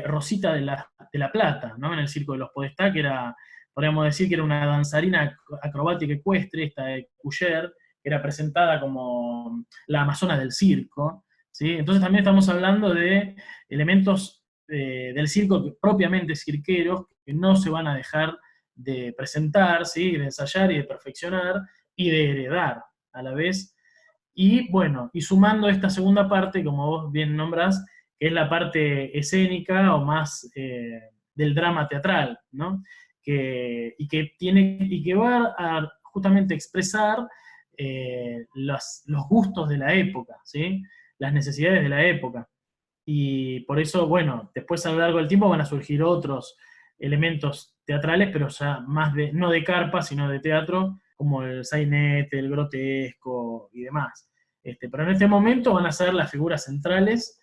Rosita de la Plata, ¿no? En el Circo de los Podestá, que era, podríamos decir que era una danzarina acrobática ecuestre, esta de Cuyer, que era presentada como la amazona del circo, ¿sí? Entonces también estamos hablando de elementos del circo propiamente cirqueros, que no se van a dejar de presentar, ¿sí? De ensayar y de perfeccionar y de heredar a la vez. Y bueno, y sumando esta segunda parte, como vos bien nombrás, que es la parte escénica o más del drama teatral, ¿no? Y que va a justamente expresar los gustos de la época, ¿sí? Las necesidades de la época. Y por eso, bueno, después a lo largo del tiempo van a surgir otros elementos teatrales, pero ya más no de carpa, sino de teatro, como el sainete, el grotesco y demás. Pero en este momento van a ser las figuras centrales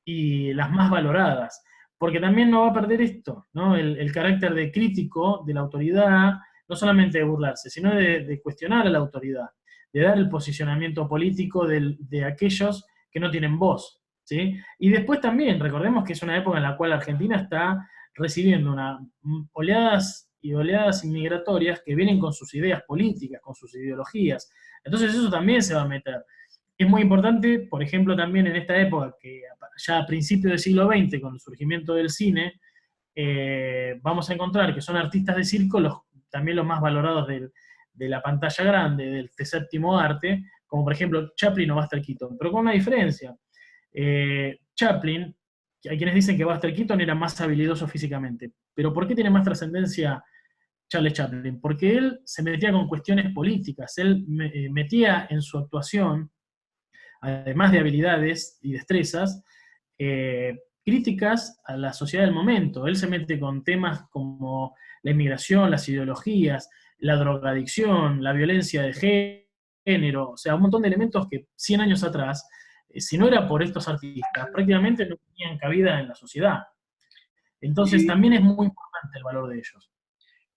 y las más valoradas, porque también no va a perder esto, ¿no? El carácter de crítico de la autoridad, no solamente de burlarse, sino de cuestionar a la autoridad, de dar el posicionamiento político de aquellos que no tienen voz, ¿sí? Y después también, recordemos que es una época en la cual Argentina está recibiendo oleadas y oleadas inmigratorias que vienen con sus ideas políticas, con sus ideologías. Entonces eso también se va a meter. Es muy importante, por ejemplo, también en esta época, que ya a principios del siglo XX, con el surgimiento del cine, vamos a encontrar que son artistas de circo también los más valorados de la pantalla grande, del este séptimo arte, como por ejemplo Chaplin o Buster Keaton, pero con una diferencia. Chaplin, hay quienes dicen que Buster Keaton era más habilidoso físicamente, pero ¿por qué tiene más trascendencia Charles Chaplin? Porque él se metía con cuestiones políticas, él metía en su actuación, además de habilidades y destrezas, críticas a la sociedad del momento. Él se mete con temas como la inmigración, las ideologías, la drogadicción, la violencia de género, o sea, un montón de elementos que 100 años atrás, si no era por estos artistas, prácticamente no tenían cabida en la sociedad. Entonces Y, también es muy importante el valor de ellos.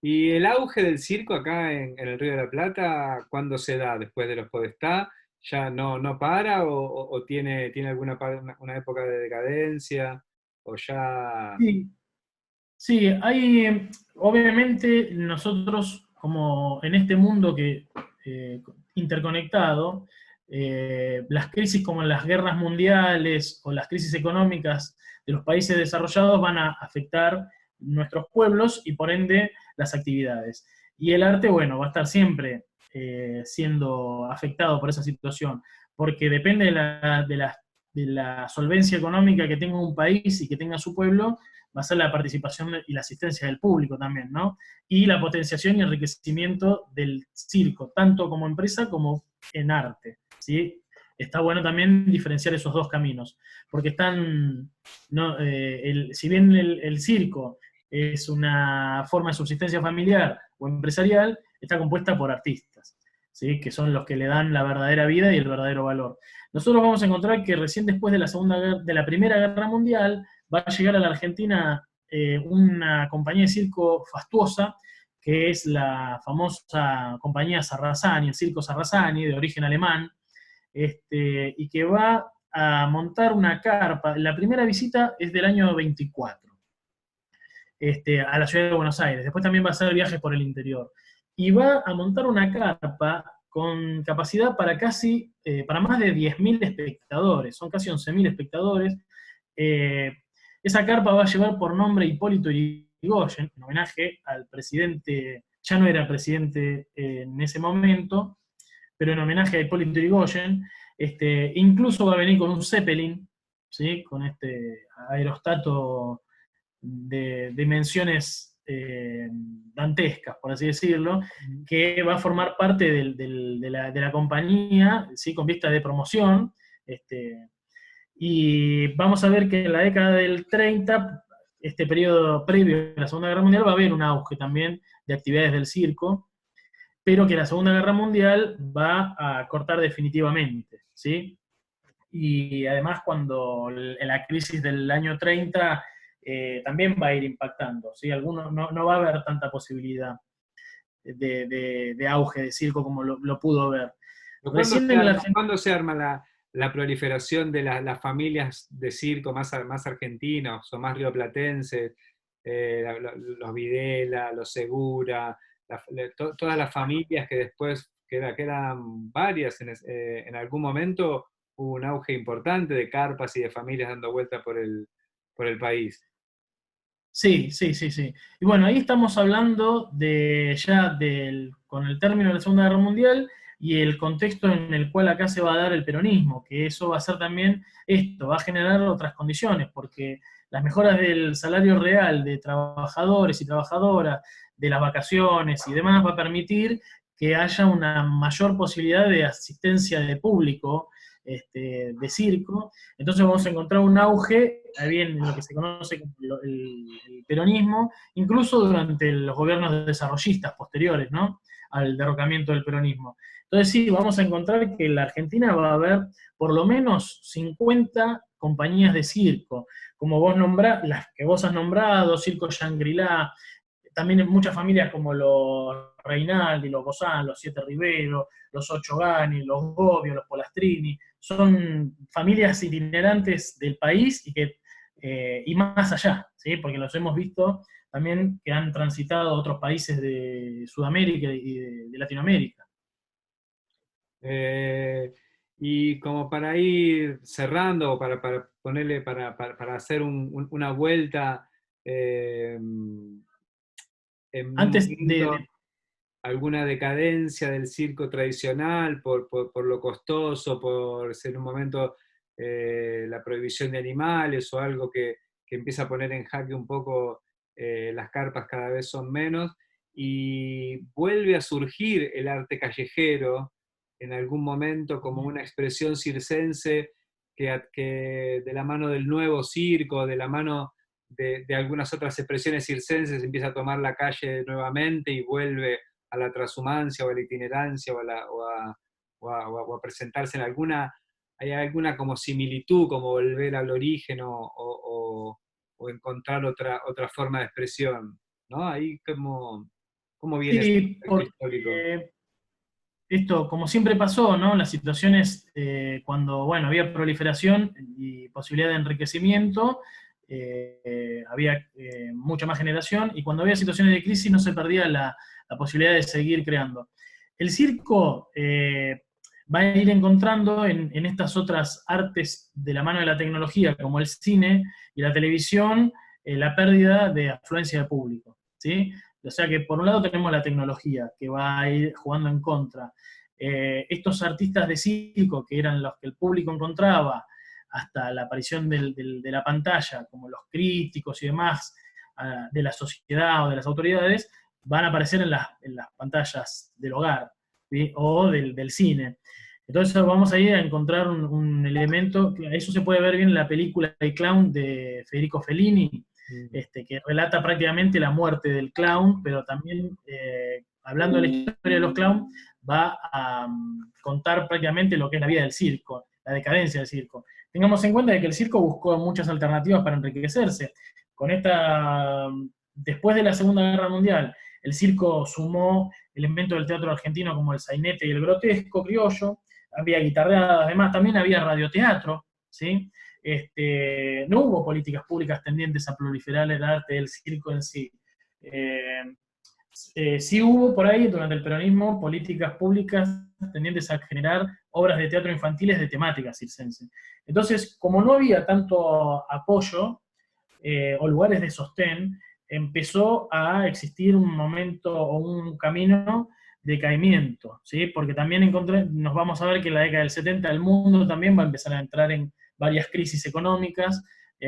y el auge del circo acá en el Río de la Plata, ¿cuándo se da? ¿Después de los Podestá? ¿Ya no para o tiene alguna una época de decadencia? ¿O ya...? Sí, sí, hay, obviamente nosotros como en este mundo que interconectado, las crisis como las guerras mundiales o las crisis económicas de los países desarrollados van a afectar nuestros pueblos y por ende las actividades. Y el arte, bueno, va a estar siempre siendo afectado por esa situación, porque depende de la solvencia económica que tenga un país y que tenga su pueblo, va a ser la participación y la asistencia del público también, ¿no? Y la potenciación y enriquecimiento del circo, tanto como empresa como en arte, ¿sí? Está bueno también diferenciar esos dos caminos, porque están, no, si bien el circo es una forma de subsistencia familiar o empresarial, está compuesta por artistas, ¿sí? Que son los que le dan la verdadera vida y el verdadero valor. Nosotros vamos a encontrar que recién después de de la Primera Guerra Mundial, va a llegar a la Argentina una compañía de circo fastuosa, que es la famosa compañía Sarrazani, el Circo Sarrazani, de origen alemán, y que va a montar una carpa. La primera visita es del año 24, a la ciudad de Buenos Aires. Después también va a hacer viajes por el interior. Y va a montar una carpa con capacidad para para más de 10.000 espectadores, son casi 11.000 espectadores. Eh, Esa carpa va a llevar por nombre Hipólito Yrigoyen, en homenaje al presidente, ya no era presidente en ese momento, pero en homenaje a Hipólito Yrigoyen. Incluso va a venir con un Zeppelin, ¿sí? Con este aerostato de dimensiones dantescas, por así decirlo, que va a formar parte de la compañía, ¿sí? Con vista de promoción. Y vamos a ver que en la década del 30, este periodo previo a la Segunda Guerra Mundial, va a haber un auge también de actividades del circo, pero que la Segunda Guerra Mundial va a cortar definitivamente, ¿sí? Y además cuando la crisis del año 30 también va a ir impactando, ¿sí? Algunos no va a haber tanta posibilidad de auge de circo como lo pudo ver. Recién en la Argentina. ¿Cuándo se arma la proliferación de las familias de circo más argentinos o más rioplatenses? Los Videla, los Segura, todas las familias que después quedan varias en algún momento hubo un auge importante de carpas y de familias dando vuelta por el país. Sí, sí, sí, sí. Y bueno, ahí estamos hablando con el término de la Segunda Guerra Mundial y el contexto en el cual acá se va a dar el peronismo, que eso va a ser también esto, va a generar otras condiciones, porque las mejoras del salario real de trabajadores y trabajadoras, de las vacaciones y demás, va a permitir que haya una mayor posibilidad de asistencia de público, de circo. Entonces vamos a encontrar un auge, bien en lo que se conoce como el peronismo, incluso durante los gobiernos desarrollistas posteriores, ¿no? Al derrocamiento del peronismo. Entonces sí, vamos a encontrar que en la Argentina va a haber por lo menos 50 compañías de circo, como vos nombrás, las que vos has nombrado, Circo Shangri-La, también en muchas familias como los Reinaldi, los Bozán, los Siete Rivero, los Ocho Gani, los Bobbio, los Polastrini, son familias itinerantes del país y más allá, ¿sí? Porque los hemos visto también que han transitado a otros países de Sudamérica y de Latinoamérica. Eh, y como para ir cerrando, para ponerle, para hacer una vuelta, en un Antes momento alguna decadencia del circo tradicional por lo costoso, por ser en un momento la prohibición de animales o algo que empieza a poner en jaque un poco las carpas cada vez son menos, y vuelve a surgir el arte callejero en algún momento como una expresión circense que de la mano del nuevo circo, de la mano de algunas otras expresiones circenses, empieza a tomar la calle nuevamente y vuelve a la transhumancia o a la itinerancia o a presentarse en alguna, hay alguna como similitud, como volver al origen o encontrar otra forma de expresión, ¿no? Ahí cómo viene ese Sí, contexto histórico. porque esto, como siempre pasó, ¿no? Las situaciones cuando, bueno, había proliferación y posibilidad de enriquecimiento, había mucha más generación, y cuando había situaciones de crisis no se perdía la posibilidad de seguir creando. El circo va a ir encontrando en estas otras artes de la mano de la tecnología, como el cine y la televisión, la pérdida de afluencia de público, ¿sí? O sea que por un lado tenemos la tecnología que va a ir jugando en contra. Estos artistas de circo, que eran los que el público encontraba hasta la aparición de la pantalla, como los críticos y demás, de la sociedad o de las autoridades, van a aparecer en las pantallas del hogar, ¿sí? O del cine. Entonces vamos a ir a encontrar un elemento, eso se puede ver bien en la película El Clown de Federico Fellini, Mm. que relata prácticamente la muerte del clown, pero también, hablando de la historia de los clowns, va a contar prácticamente lo que es la vida del circo, la decadencia del circo. Tengamos en cuenta que el circo buscó muchas alternativas para enriquecerse. Con esta, después de la Segunda Guerra Mundial, el circo sumó elementos del teatro argentino como el sainete y el grotesco criollo, había guitarreadas, además también había radioteatro, ¿sí? No hubo políticas públicas tendientes a proliferar el arte del circo en sí. Eh, sí hubo por ahí, durante el peronismo, políticas públicas tendientes a generar obras de teatro infantiles de temática circense. Entonces, como no había tanto apoyo o lugares de sostén, empezó a existir un momento o un camino de caimiento, ¿sí? Porque también nos vamos a ver que en la década del 70 el mundo también va a empezar a entrar en varias crisis económicas,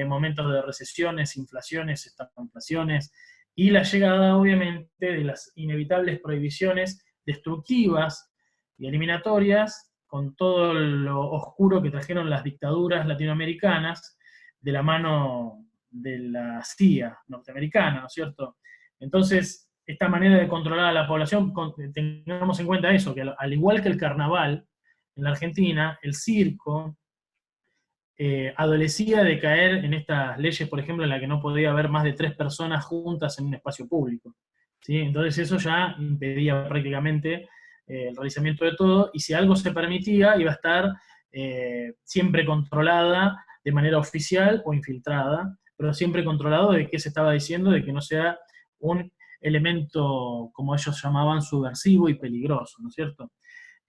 momentos de recesiones, inflaciones, estanflaciones, y la llegada, obviamente, de las inevitables prohibiciones destructivas y eliminatorias, con todo lo oscuro que trajeron las dictaduras latinoamericanas, de la mano de la CIA norteamericana, ¿no es cierto? Entonces, esta manera de controlar a la población, tengamos en cuenta eso, que al igual que el carnaval, en la Argentina, el circo adolecía de caer en estas leyes, por ejemplo, en la que no podía haber más de 3 personas juntas en un espacio público, ¿sí? Entonces eso ya impedía prácticamente el realizamiento de todo, y si algo se permitía, iba a estar siempre controlada de manera oficial o infiltrada, pero siempre controlado de qué se estaba diciendo, de que no sea un elemento, como ellos llamaban, subversivo y peligroso, ¿no es cierto?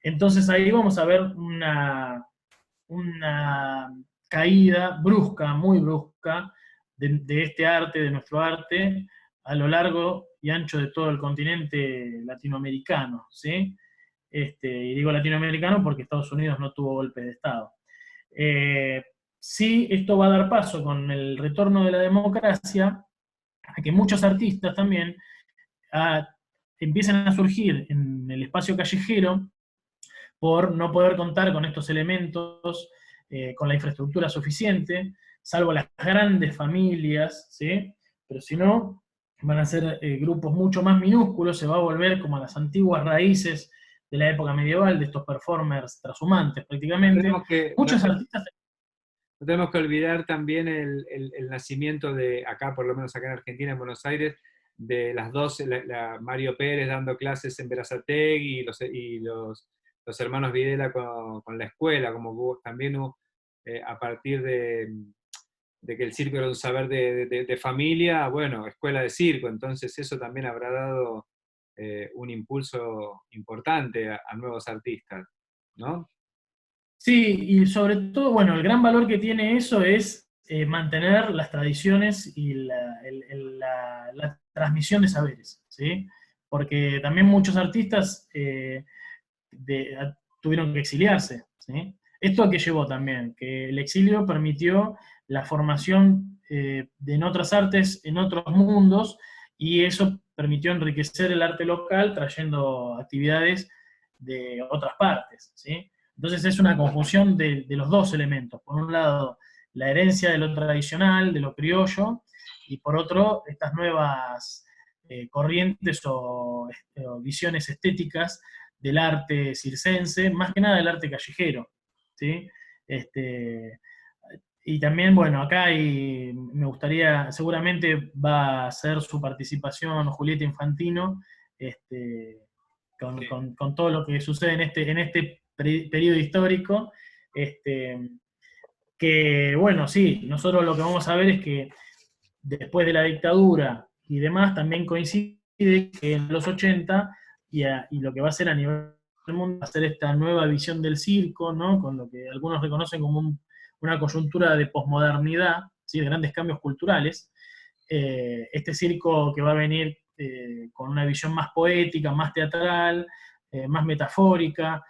Entonces ahí vamos a ver una caída brusca, muy brusca, de este arte, de nuestro arte, a lo largo y ancho de todo el continente latinoamericano, ¿sí? Y digo latinoamericano porque Estados Unidos no tuvo golpe de Estado. Sí, esto va a dar paso con el retorno de la democracia a que muchos artistas también a, empiezan a surgir en el espacio callejero por no poder contar con estos elementos, con la infraestructura suficiente, salvo las grandes familias, ¿sí? Pero si no, van a ser grupos mucho más minúsculos, se va a volver como a las antiguas raíces de la época medieval, de estos performers transhumantes prácticamente. Tenemos que, no, Muchos artistas... no tenemos que olvidar también el nacimiento de, acá, por lo menos acá en Argentina, en Buenos Aires, de las dos, Mario Pérez dando clases en Berazategui y los hermanos Videla con la escuela, como también a partir de que el circo era un saber de familia, bueno, escuela de circo, entonces eso también habrá dado un impulso importante a nuevos artistas, ¿no? Sí, y sobre todo, bueno, el gran valor que tiene eso es mantener las tradiciones y la transmisión de saberes, ¿sí? Porque también muchos artistas tuvieron que exiliarse, ¿sí? ¿Esto a qué llevó también? Que el exilio permitió la formación en otras artes, en otros mundos, y eso permitió enriquecer el arte local trayendo actividades de otras partes, ¿sí? Entonces es una conjunción de los dos elementos. Por un lado, la herencia de lo tradicional, de lo criollo, y por otro, estas nuevas corrientes o visiones estéticas del arte circense, más que nada del arte callejero, ¿sí? Este, y también, bueno, acá me gustaría, seguramente va a ser su participación Julieta Infantino, Sí. con todo lo que sucede en este periodo histórico, este, que, bueno, sí, nosotros lo que vamos a ver es que después de la dictadura y demás, también coincide que en los 80 y lo que va a ser a nivel del mundo va a ser esta nueva visión del circo, ¿no? Con lo que algunos reconocen como una coyuntura de posmodernidad, ¿sí? De grandes cambios culturales. Este circo que va a venir con una visión más poética, más teatral, más metafórica,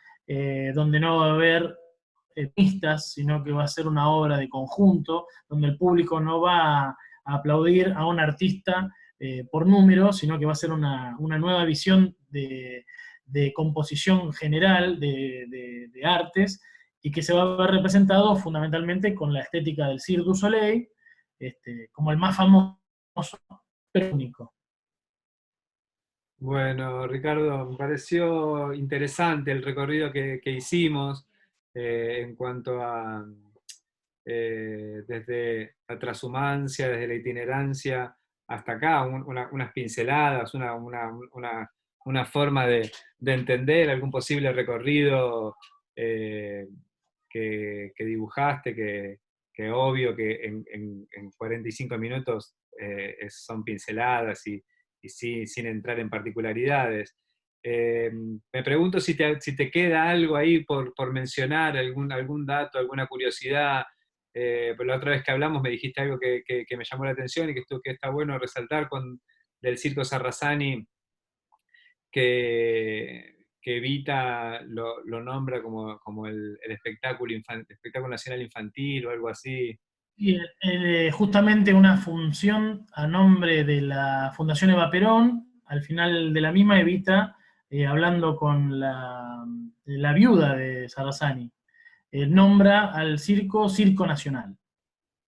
donde no va a haber pistas, sino que va a ser una obra de conjunto, donde el público no va a aplaudir a un artista por número, sino que va a ser una nueva visión de composición general de artes, y que se va a ver representado fundamentalmente con la estética del Cirque du Soleil, como el más famoso, pero único. Bueno, Ricardo, me pareció interesante el recorrido que hicimos en cuanto a desde la transhumancia, desde la itinerancia hasta acá, unas pinceladas, una forma de entender algún posible recorrido eh, que dibujaste, que obvio que en 45 minutos son pinceladas y sin entrar en particularidades. Me pregunto si te queda algo ahí por mencionar, algún dato, alguna curiosidad. Pero la otra vez que hablamos me dijiste algo que me llamó la atención y que está bueno resaltar del Circo Sarrasani, que Evita lo nombra como el espectáculo nacional infantil o algo así. Y justamente una función a nombre de la Fundación Eva Perón, al final de la misma Evita, hablando con la viuda de Sarrazani, nombra al circo Circo Nacional.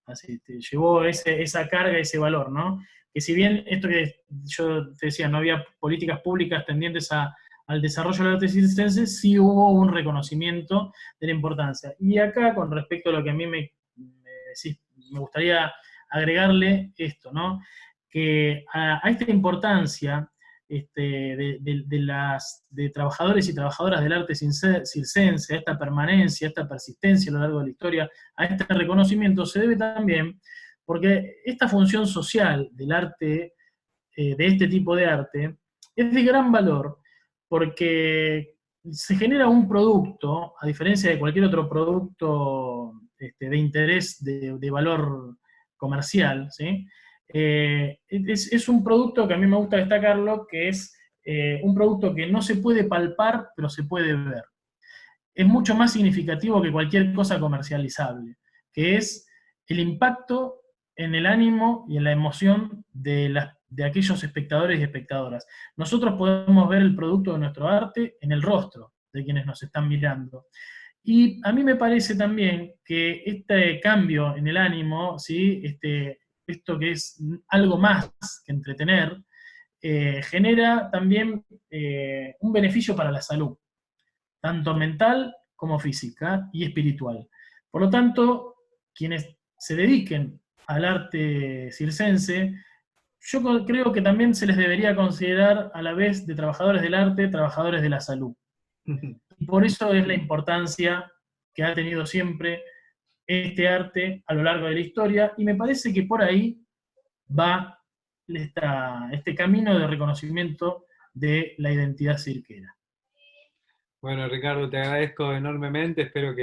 Así, llevó esa carga, ese valor, ¿no? Que si bien esto que yo te decía, no había políticas públicas tendientes al desarrollo del arte circense, sí hubo un reconocimiento de la importancia. Y acá, con respecto a lo que a mí me gustaría agregarle esto, ¿no? Que a esta importancia de trabajadores y trabajadoras del arte circense, a esta permanencia, a esta persistencia a lo largo de la historia, a este reconocimiento se debe también porque esta función social del arte, de este tipo de arte, es de gran valor porque se genera un producto, a diferencia de cualquier otro producto de interés de valor comercial, ¿sí? Es un producto que a mí me gusta destacarlo, que es un producto que no se puede palpar, pero se puede ver. Es mucho más significativo que cualquier cosa comercializable, que es el impacto en el ánimo y en la emoción de aquellos espectadores y espectadoras. Nosotros podemos ver el producto de nuestro arte en el rostro de quienes nos están mirando. Y a mí me parece también que este cambio en el ánimo, ¿sí? Esto que es algo más que entretener, genera también un beneficio para la salud, tanto mental como física y espiritual. Por lo tanto, quienes se dediquen al arte circense, yo creo que también se les debería considerar a la vez de trabajadores del arte, trabajadores de la salud. Y por eso es la importancia que ha tenido siempre este arte a lo largo de la historia, y me parece que por ahí va este camino de reconocimiento de la identidad cirquera. Bueno, Ricardo, te agradezco enormemente. Espero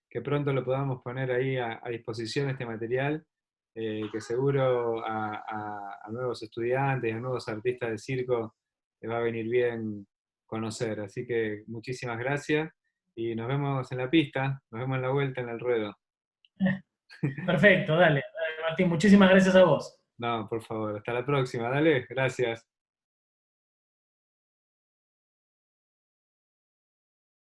que pronto lo podamos poner ahí a disposición este material, que seguro a nuevos estudiantes, a nuevos artistas de circo les va a venir bien conocer. Así que muchísimas gracias y nos vemos en la pista, nos vemos en la vuelta en el ruedo. Perfecto, dale, dale, Martín, muchísimas gracias a vos. No, por favor, hasta la próxima, dale, gracias.